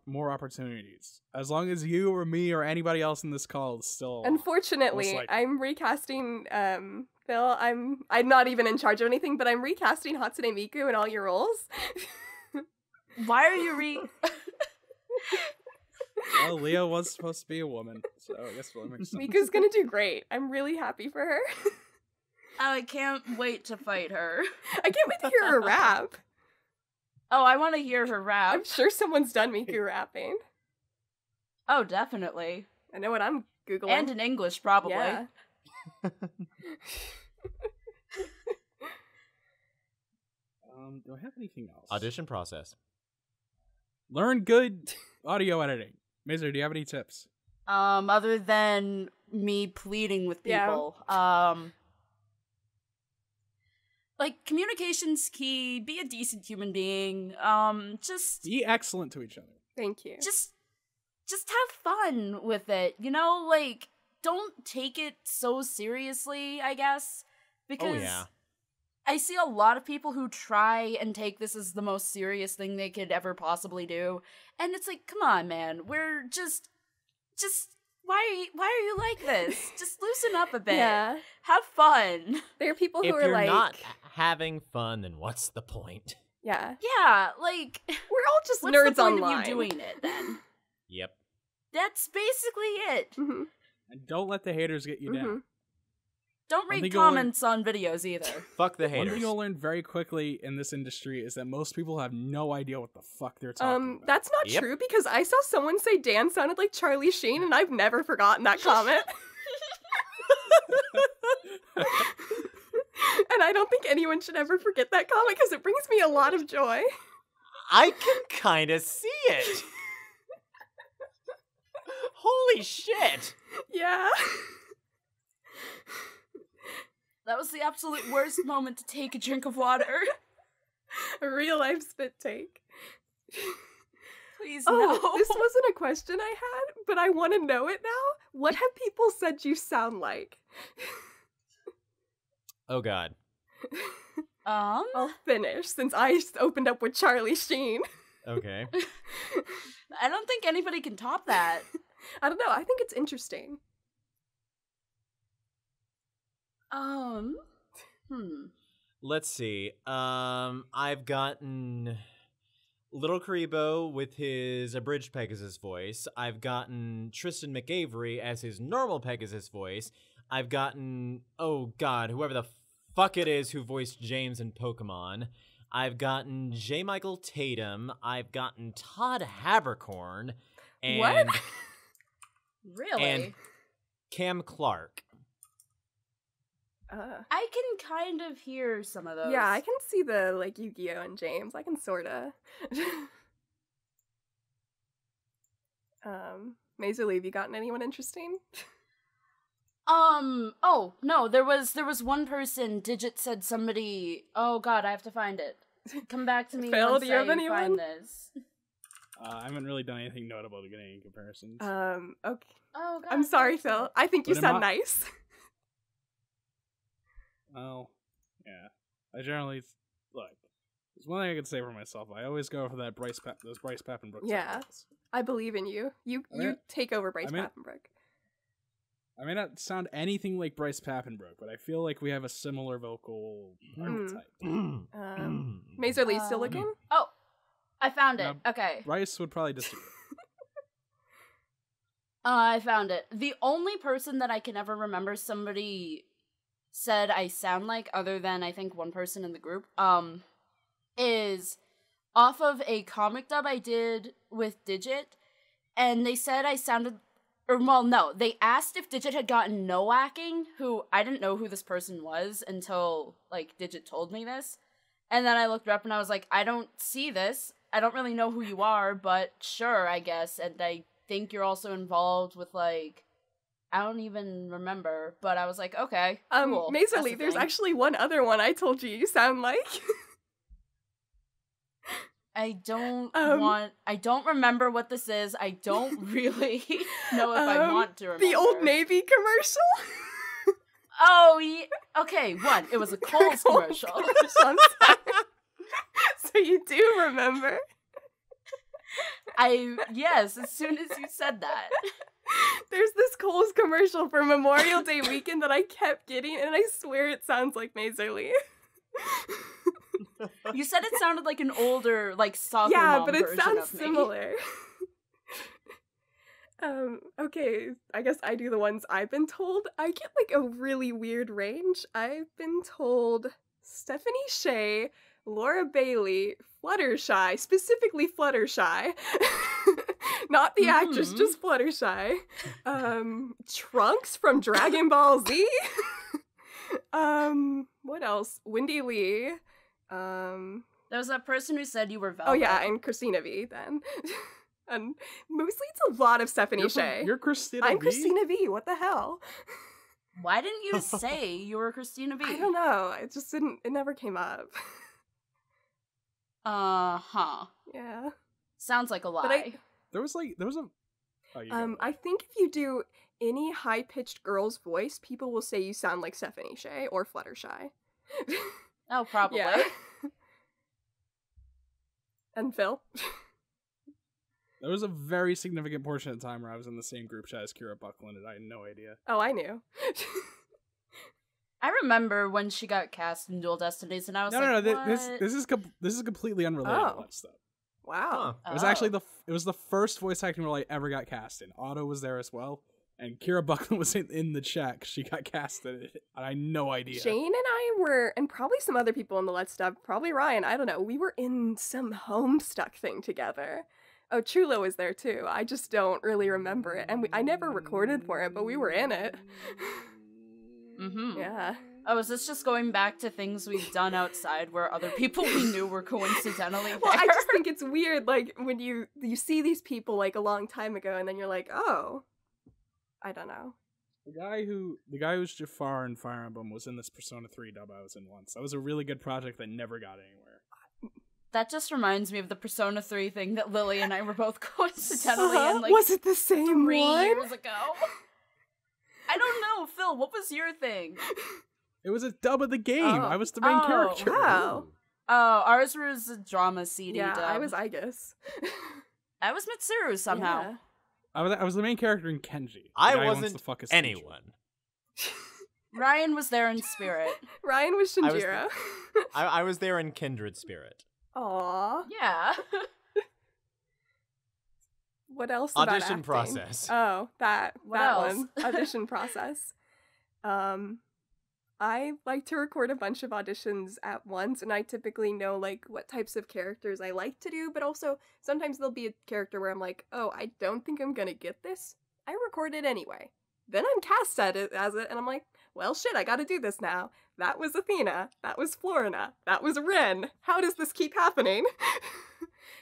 more opportunities. As long as you or me or anybody else in this call is still alive. Unfortunately, Most likely. I'm recasting Phil. I'm not even in charge of anything, but I'm recasting Hatsune Miku in all your roles. why are you Well, Leo was supposed to be a woman, so I guess that makes sense. Miku's gonna do great. I'm really happy for her. I can't wait to fight her. I can't wait to hear her rap. Oh, I want to hear her rap. I'm sure someone's done Miku rapping. Oh, definitely. I know what I'm Googling. And in English, probably. Yeah. Do I have anything else? Audition process. Learn good audio editing. Mazer, do you have any tips? Other than me pleading with Yeah. people. Like, communication's key. Be a decent human being. Just Be excellent to each other. Thank you. just have fun with it. You know, like, don't take it so seriously, I guess. Because yeah. I see a lot of people who try and take this as the most serious thing they could ever possibly do. And it's like, come on, man. We're just why are you like this? Just loosen up a bit. Yeah. Have fun. There are people who If are you're like, not having fun, then what's the point? yeah, Yeah, like, we're all just what's nerds the point online. of you doing it then? Yep. That's basically it. Mm-hmm. And don't let the haters get you down. Don't read comments on videos either. Fuck the One haters. thing you'll learn very quickly in this industry is that most people have no idea what the fuck they're talking about. That's not true because I saw someone say Dan sounded like Charlie Sheen and I've never forgotten that comment. And I don't think anyone should ever forget that comment because it brings me a lot of joy. I can kind of see it. Holy shit. Yeah. That was the absolute worst moment to take a drink of water. A real life spit take. Please, no. This This wasn't a question I had, but I want to know it now. What have people said you sound like? Oh, God. I'll finish since I opened up with Charlie Sheen. Okay. I don't think anybody can top that. I don't know. I think it's interesting. Let's see. I've gotten Little Karibo with his abridged Pegasus voice. I've gotten Tristan McAvery as his normal Pegasus voice. I've gotten, oh god, whoever the fuck it is who voiced James in Pokemon. I've gotten J. Michael Tatum. I've gotten Todd Habercorn. And, what? Really? And Cam Clark. I can kind of hear some of those. Yeah, I can see the, like, Yu-Gi-Oh! And James. I can sorta. Mazerly, have you gotten anyone interesting? Oh, no, there was one person, Digit said somebody, oh god, I have to find it. Come back to me Phil, once do you have I anyone? find this. I haven't really done anything notable to get any comparisons. Okay. Oh god. I'm sorry, Phil. I think you But sound nice. Well, yeah. I generally, look, there's one thing I can say for myself. I always go for that those Bryce Papenbrook Yeah. songs. I believe in you. You take over Bryce Papenbrook. I may not sound anything like Bryce Papenbrook, but I feel like we have a similar vocal type. Mazerly, still looking? Oh, I found it. Now, Okay. Bryce would probably disagree. I found it. The only person that I can ever remember somebody said I sound like, other than I think one person in the group, is off of a comic dub I did with Digit, and they said I sounded, or well, no, they asked if Digit had gotten no-acking, who I didn't know who this person was until, like, Digit told me this, and then I looked her up and I was like, I don't see this, I don't really know who you are, but sure, I guess, and I think you're also involved with, like, I don't even remember, but I was like, okay, cool. Mazerly, there's actually one other one I told you sound like. I don't remember what this is. I don't really know if I want to remember. The Old Navy commercial? Oh, yeah. Okay, one. It was a Kohl's commercial. I'm sorry. So you do remember? Yes, as soon as you said that. There's this Kohl's commercial for Memorial Day weekend that I kept getting, and I swear it sounds like Mazerly. You said it sounded like an older, like, soccer yeah, mom but it version sounds of me. similar. Okay, I guess I do the ones I've been told. I get, like, a really weird range. I've been told Stephanie Shea, Laura Bailey, Fluttershy, specifically Fluttershy. Not the actress, just Fluttershy. Trunks from Dragon Ball Z. What else? Wendy Lee. There was that person who said you were Velvet. Oh yeah, and Christina V then. And mostly it's a lot of Stephanie Shea. You're Christina V? I'm Christina V, what the hell? Why didn't you say you were Christina V? I don't know, it just didn't, it never came up. Uh-huh. Yeah. Sounds like a lie. There was a... Oh, I think if you do any high-pitched girl's voice, people will say you sound like Stephanie Shea or Fluttershy. Oh, probably. Yeah. And Phil? There was a very significant portion of the time where I was in the same group chat as Kira Buckland, and I had no idea. Oh, I knew. I remember when she got cast in Dual Destinies, and I was No, what? this is completely unrelated to that stuff. Wow. It was actually the first voice acting role I ever got cast in. Otto was there as well, And Kira Buckland was in the chat 'cause she got casted. And I had no idea. Shane and I were, and probably some other people in the Let's Dub, probably Ryan, I don't know, we were in some Homestuck thing together. Oh, Chulo was there too. I just don't really remember it. And I never recorded for it, but we were in it. Mm-hmm. Yeah. Oh, is this just going back to things we've done outside where other people we knew were coincidentally there? Well, I just think it's weird, like, when you see these people, like, a long time ago, and then you're like, oh, I don't know. The guy who's Jafar in Fire Emblem was in this Persona 3 dub I was in once. That was a really good project that never got anywhere. That just reminds me of the Persona 3 thing that Lily and I were both coincidentally in, like, was it the same 3 one? years ago. I don't know, Phil, what was your thing? It was a dub of the game. Oh. I was the main character. Wow. Oh, ours was a drama CD Yeah, dub. I was Igus. I was Mitsuru somehow. Yeah. I was the main character in Kenji. I The guy who wants wasn't to fuck his anyone. Ryan was there in spirit. Ryan was Shinjiro. I was there in kindred spirit. Aww. Yeah. What else about Audition acting? process. Oh, that What else? one. Audition process. I like to record a bunch of auditions at once, and I typically know, like, what types of characters I like to do, but also sometimes there'll be a character where I'm like, oh, I don't think I'm gonna get this. I record it anyway. Then I'm cast at it as it, and I'm like, well, shit, I gotta do this now. That was Athena. That was Florina. That was Ren. How does this keep happening?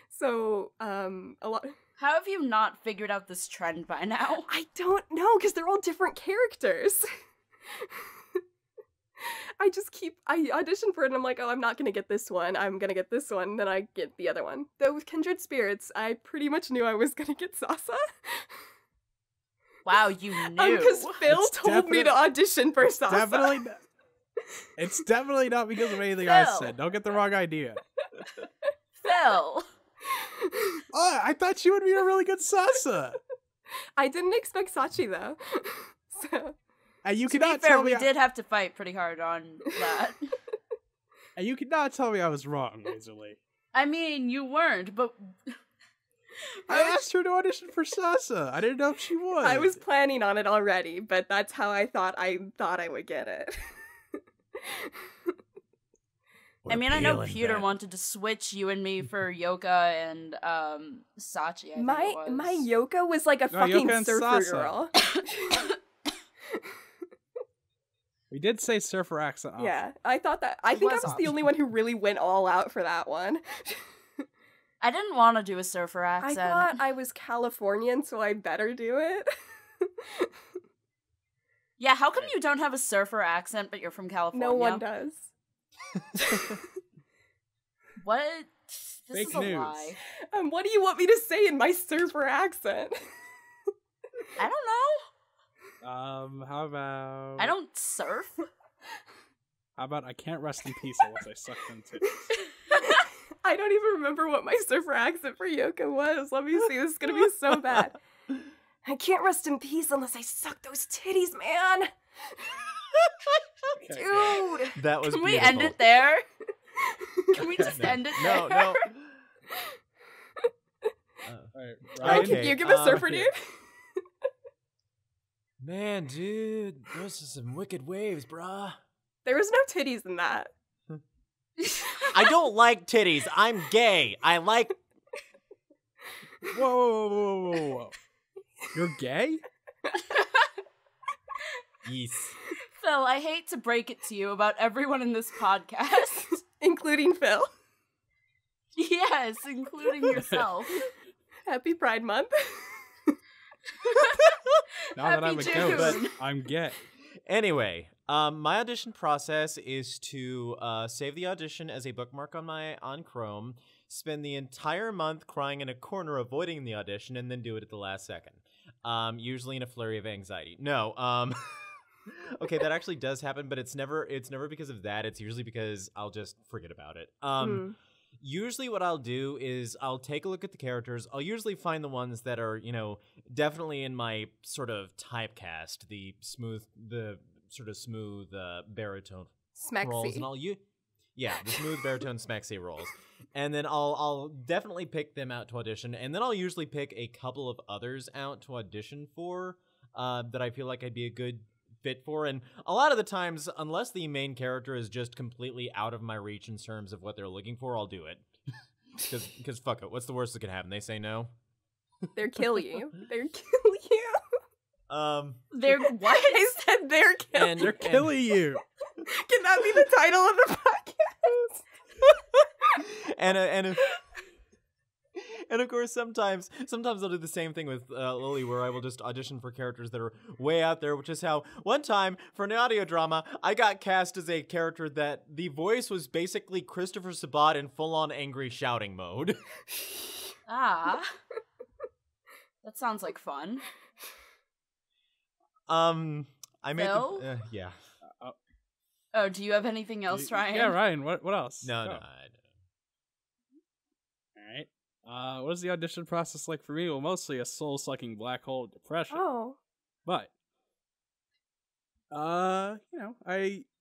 So, a lot... How have you not figured out this trend by now? I don't know, because they're all different characters. I audition for it and I'm like, oh, I'm not gonna get this one, I'm gonna get this one, and then I get the other one. Though with Kindred Spirits, I pretty much knew I was gonna get Sasa. Wow, you knew. Because Phil It's told me to audition for Sasa. It's definitely not because of anything Phil. I said. Don't get the wrong idea. Phil. Oh, I thought she would be a really good Sasa. I didn't expect Sachi though. So And you To be cannot fair, tell me we did have to fight pretty hard on that. and you cannot tell me I was wrong, Mazerly. I mean, you weren't, but... I asked her to audition for Sasa. I didn't know if she would. I was planning on it already, but that's how I thought I would get it. I mean, I know Peter wanted to switch you and me for Yoka and Sachi. I think it was. My Yoka was like a No, fucking Yoka and surfer Sasa. girl. We did say surfer accent. Yeah, I thought that. I think I was was the only one who really went all out for that one. I didn't want to do a surfer I accent. thought I was Californian, so I better do it. Yeah, how come you don't have a surfer accent, but you're from California? No one does. What? This Fake is a news. lie. What do you want me to say in my surfer accent? I don't know. How about... I don't surf. How about I can't rest in peace unless I suck them too. I don't even remember what my surfer accent for Yoka was. Let me see. This is gonna be so bad. I can't rest in peace unless I suck those titties, man. Okay. Dude. That was Can we beautiful. end it there? Can we just end it there? No. Alright, Oh, Ryan, can you give a surfer, dude? Man, dude, those are some wicked waves, brah. There was no titties in that. I don't like titties. I'm gay. I like... Whoa. You're gay? Yes. Phil, I hate to break it to you about everyone in this podcast. Including Phil. Yes, including yourself. Happy Pride Month. Now that I'm a Happy ghost, June. I'm gay. Anyway, my audition process is to save the audition as a bookmark on Chrome, spend the entire month crying in a corner avoiding the audition, and then do it at the last second. Usually in a flurry of anxiety. No, okay, that actually does happen, but it's never because of that. It's usually because I'll just forget about it. Usually what I'll do is I'll take a look at the characters. I'll usually find the ones that are, definitely in my sort of typecast, the sort of smooth baritone roles, and Smexy. the smooth baritone smexy roles. And then I'll definitely pick them out to audition, and then I'll usually pick a couple of others out to audition for. that I feel like I'd be a good fit for. And a lot of the times, unless the main character is just completely out of my reach in terms of what they're looking for, I'll do it. Because fuck it, what's the worst that can happen? They say no? They're kill you. They're kill you. They're what? I said they're killing. They're killing you. Can that be the title of the podcast? And of course, sometimes I'll do the same thing with Lily, where I will just audition for characters that are way out there, which is how one time for an audio drama, I got cast as a character that the voice was basically Christopher Sabat in full-on angry shouting mode. Ah. That sounds like fun. I made Phil? yeah. Oh, do you have anything else, Ryan? Yeah, Ryan, what else? No, Go. no. Alright. What is the audition process like for me? Well, mostly a soul-sucking black hole of depression. Oh. But, I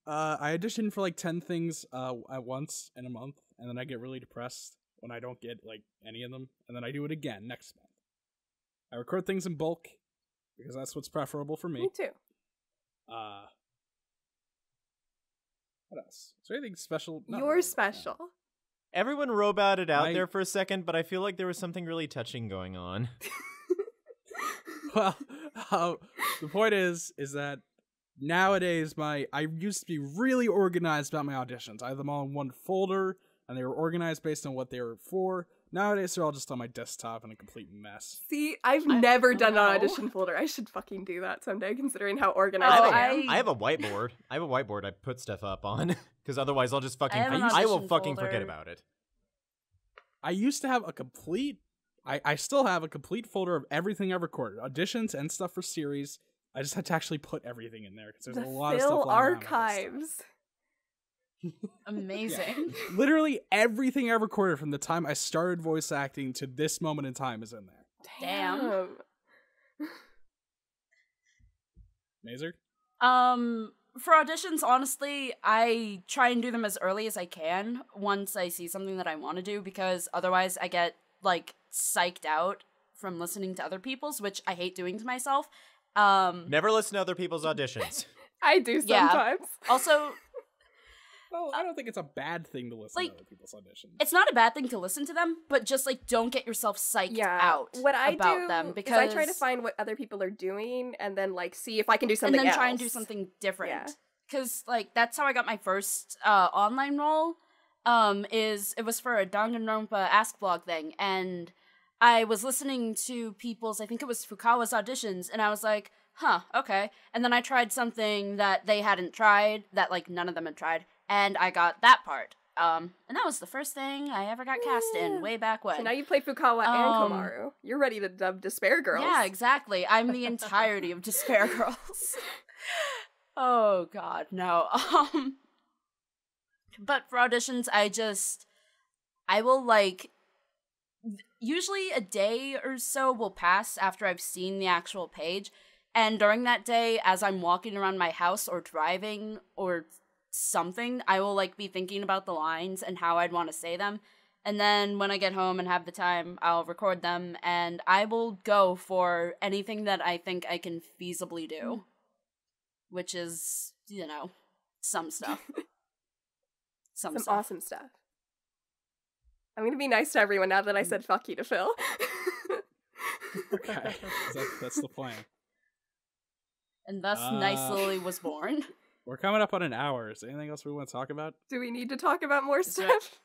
audition for like 10 things at once in a month, and then I get really depressed when I don't get like any of them, and then I do it again next month. I record things in bulk, because that's what's preferable for me. Me too. What else? Is there anything special? Not You're really, special. no. Everyone roboted out there for a second, but I feel like there was something really touching going on. Well, the point is that nowadays I used to be really organized about my auditions. I had them all in one folder, and they were organized based on what they were for. Nowadays, they're all just on my desktop in a complete mess. See, I've never done an audition folder. I should fucking do that someday, considering how organized I am. I have a whiteboard. I put stuff up on, because otherwise I'll just fucking I will fucking folder. forget about it. I used to have a complete... I still have a complete folder of everything I've recorded. Auditions and stuff for series. I just had to actually put everything in there, because there's a lot of stuff Phil lying around with this stuff. archives. Amazing. Yeah. Literally everything I recorded from the time I started voice acting to this moment in time is in there. Damn. Mazer? For auditions, honestly, I try and do them as early as I can once I see something that I want to do, because otherwise I get, like, psyched out from listening to other people's, which I hate doing to myself. Never listen to other people's auditions. I do Yeah. sometimes. Also, Well, I don't think it's a bad thing to listen to other people's auditions. it's not a bad thing to listen to them, but just, like, don't get yourself psyched out What I about do them, is because I try to find what other people are doing and then, like, see if I can do something and then else. try and do something Yeah. different. Because, like, that's how I got my first online role. It was for a Danganronpa Ask Blog thing, and I was listening to people's, I think it was Fukawa's auditions, and I was like, huh, okay. And then I tried something that they hadn't tried, that, like, none of them had tried, and I got that part. And that was the first thing I ever got cast in, way back when. So now you play Fukawa and Komaru. You're ready to dub Despair Girls. Yeah, exactly. I'm the entirety of Despair Girls. Oh god, no. But for auditions, I will, like, usually a day or so will pass after I've seen the actual page, and during that day, as I'm walking around my house or driving or something, I will, like, be thinking about the lines and how I'd want to say them, and then when I get home and have the time, I'll record them, and I will go for anything that I think I can feasibly do, which is, you know, some stuff. Some stuff. Awesome stuff. I'm gonna be nice to everyone now that I said fuck you to Phil. Okay, that's the plan. And thus, Nice Lily was born. We're coming up on an hour. Is there anything else we want to talk about? Do we need to talk about more there- stuff?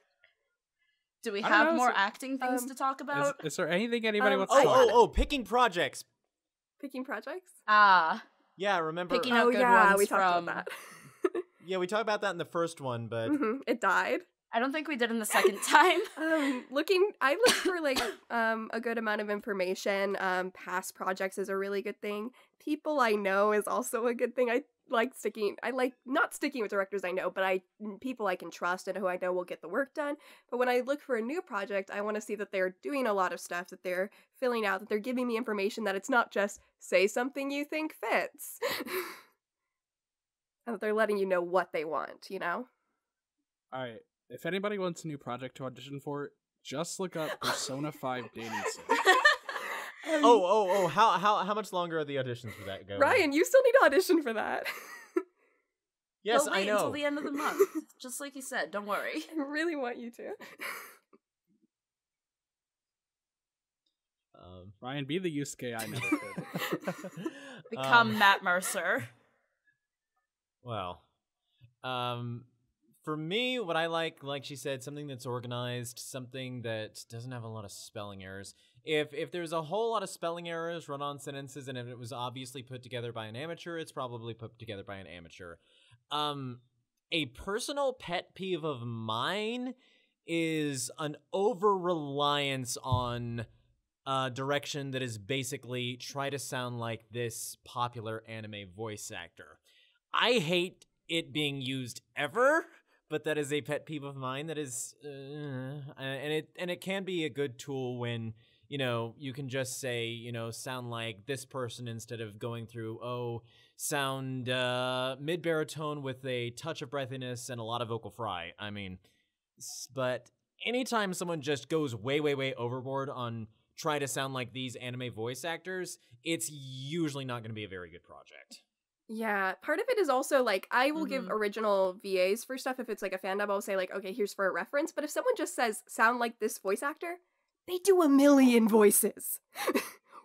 Do we I don't have know, more so- acting things to talk about? Is there anything anybody wants to talk about? Oh, picking projects. Picking projects? Yeah, remember. Picking out good yeah, ones we talked from... about that. Yeah, we talked about that in the first one, but It died. I don't think we did in the second time. I looked for like a good amount of information. Past projects is a really good thing. People I know is also a good thing. I like not sticking with directors I know, but people I can trust and who I know will get the work done. But when I look for a new project, I want to see that they're doing a lot of stuff, that they're filling out, that they're giving me information, that it's not just say something you think fits. And that they're letting you know what they want, you know? Alright, if anybody wants a new project to audition for, just look up Persona 5 dating sim. How much longer are the auditions for that going? Ryan, you still need to audition for that. Yes, They'll I wait know. until the end of the month. Just like you said, don't worry. I really want you to. Ryan, be the Yusuke I never could. Become Matt Mercer. Well, for me, what I like she said, something that's organized, something that doesn't have a lot of spelling errors. If there's a whole lot of spelling errors, run-on sentences, and if it was obviously put together by an amateur, it's probably put together by an amateur. A personal pet peeve of mine is an over-reliance on direction that is basically try to sound like this popular anime voice actor. I hate it being used ever, but that is a pet peeve of mine. That is, and it can be a good tool when you can just say sound like this person instead of going through sound mid baritone with a touch of breathiness and a lot of vocal fry. I mean, but anytime someone just goes way overboard on try to sound like these anime voice actors, it's usually not going to be a very good project. Yeah, part of it is also, like, I will give original VAs for stuff. If it's, like, a fan dub, I'll say, like, okay, here's for a reference. But if someone just says, sound like this voice actor, they do a million voices.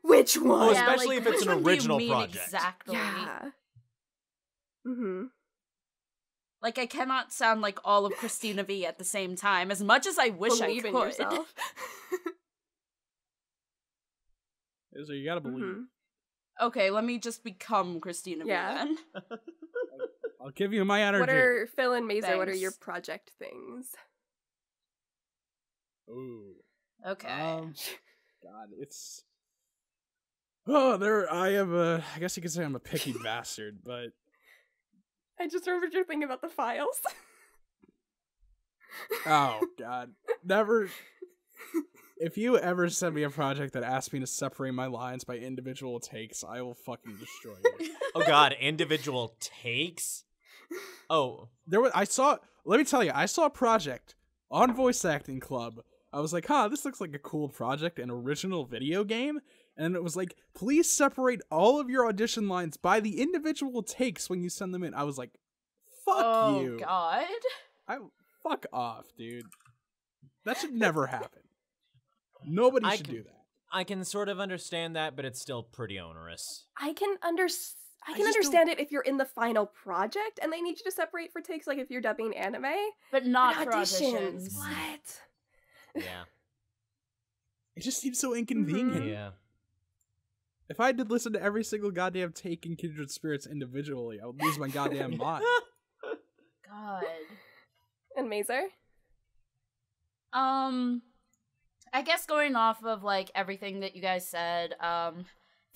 Which one? Oh, especially if it's which an one do you original mean project. Exactly. Yeah. Mm-hmm. Like, I cannot sound like all of Christina V at the same time, as much as I wish Believe I in could. yourself. So you gotta believe. Mm-hmm. Okay, let me just become Christina V then. I'll give you my energy. What are, Phil and Mazer, what are Thanks. your project things? Ooh. Okay. God, it's... I guess you could say I'm a picky bastard, but... I just remembered your thing about the files. Oh, God. Never... If you ever send me a project that asks me to separate my lines by individual takes, I will fucking destroy you. Oh God, individual takes? Oh. Let me tell you, I saw a project on Voice Acting Club. I was like, this looks like a cool project, an original video game. And it was like, please separate all of your audition lines by the individual takes when you send them in. I was like, fuck you. Oh, God. Fuck off, dude. That should never happen. Nobody should do that. I can sort of understand that, but it's still pretty onerous. I can understand it if you're in the final project and they need you to separate for takes, like if you're dubbing anime. But not But for auditions. What? Yeah. It just seems so inconvenient. Yeah. If I did listen to every single goddamn take in Kindred Spirits individually, I would lose my goddamn mind. God. And Mazer? I guess going off of, like, everything that you guys said,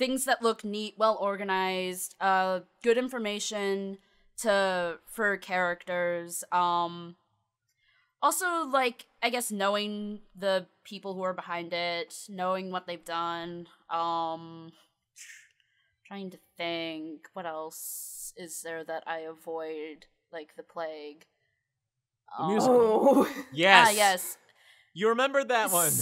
things that look neat, well organized, good information for characters, also, like, I guess knowing the people who are behind it, knowing what they've done, trying to think, what else is there that I avoid, like the plague? The musical. Yes. Yes. You remembered that one.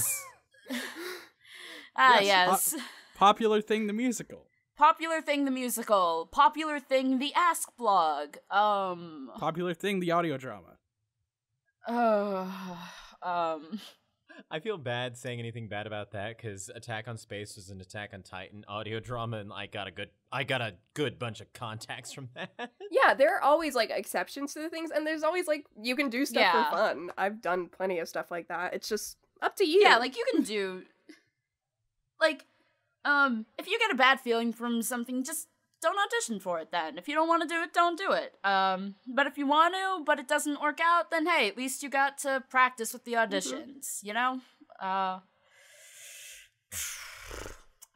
Yes. Popular Thing the Musical. Popular Thing the Musical. Popular Thing the Ask Blog. Popular Thing the audio drama. I feel bad saying anything bad about that because Attack on Space was an Attack on Titan audio drama, and I got a good bunch of contacts from that. Yeah, there are always, like, exceptions to the things, and there's always, like, you can do stuff Yeah. for fun. I've done plenty of stuff like that. It's just up to you. Yeah, like, you can do... Like, if you get a bad feeling from something, just don't audition for it then. If you don't want to do it, don't do it. But if you want to, but it doesn't work out, then hey, at least you got to practice with the auditions, you know? I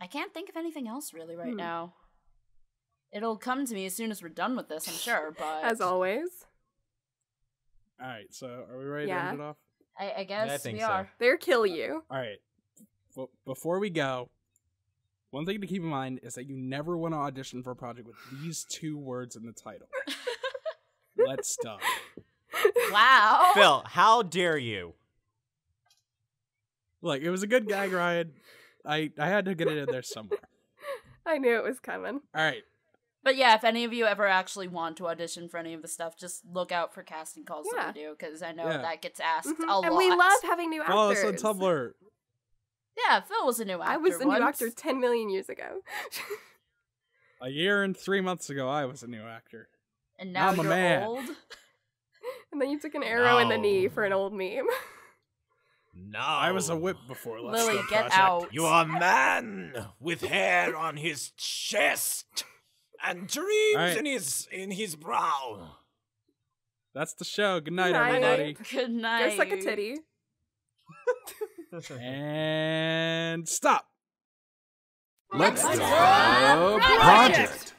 can't think of anything else really right now. It'll come to me as soon as we're done with this, I'm sure, but... As always. Alright, so are we ready to end it off? I guess I think we so. are. They're kill you. Alright. Before we go, one thing to keep in mind is that you never want to audition for a project with these two words in the title. Let's stop. Wow. Phil, how dare you? Look, it was a good gag, Ryan. I had to get it in there somewhere. I knew it was coming. All right. But yeah, if any of you ever actually want to audition for any of the stuff, just look out for casting calls that we do, because I know that gets asked a lot. And we love having new actors. Follow us on Tumblr. Yeah, Phil was a new actor. I was a once. new actor 10 million years ago. A year and 3 months ago, I was a new actor. And now I'm a you're man. old. And then you took an arrow in the knee for an old meme. No. I was a whip before Let's Lily, Go get Project. out. You are a man with hair on his chest and dreams in his brow. That's the show. Good night, Night. everybody. Good night. Go suck a titty. And stop. Let's go project.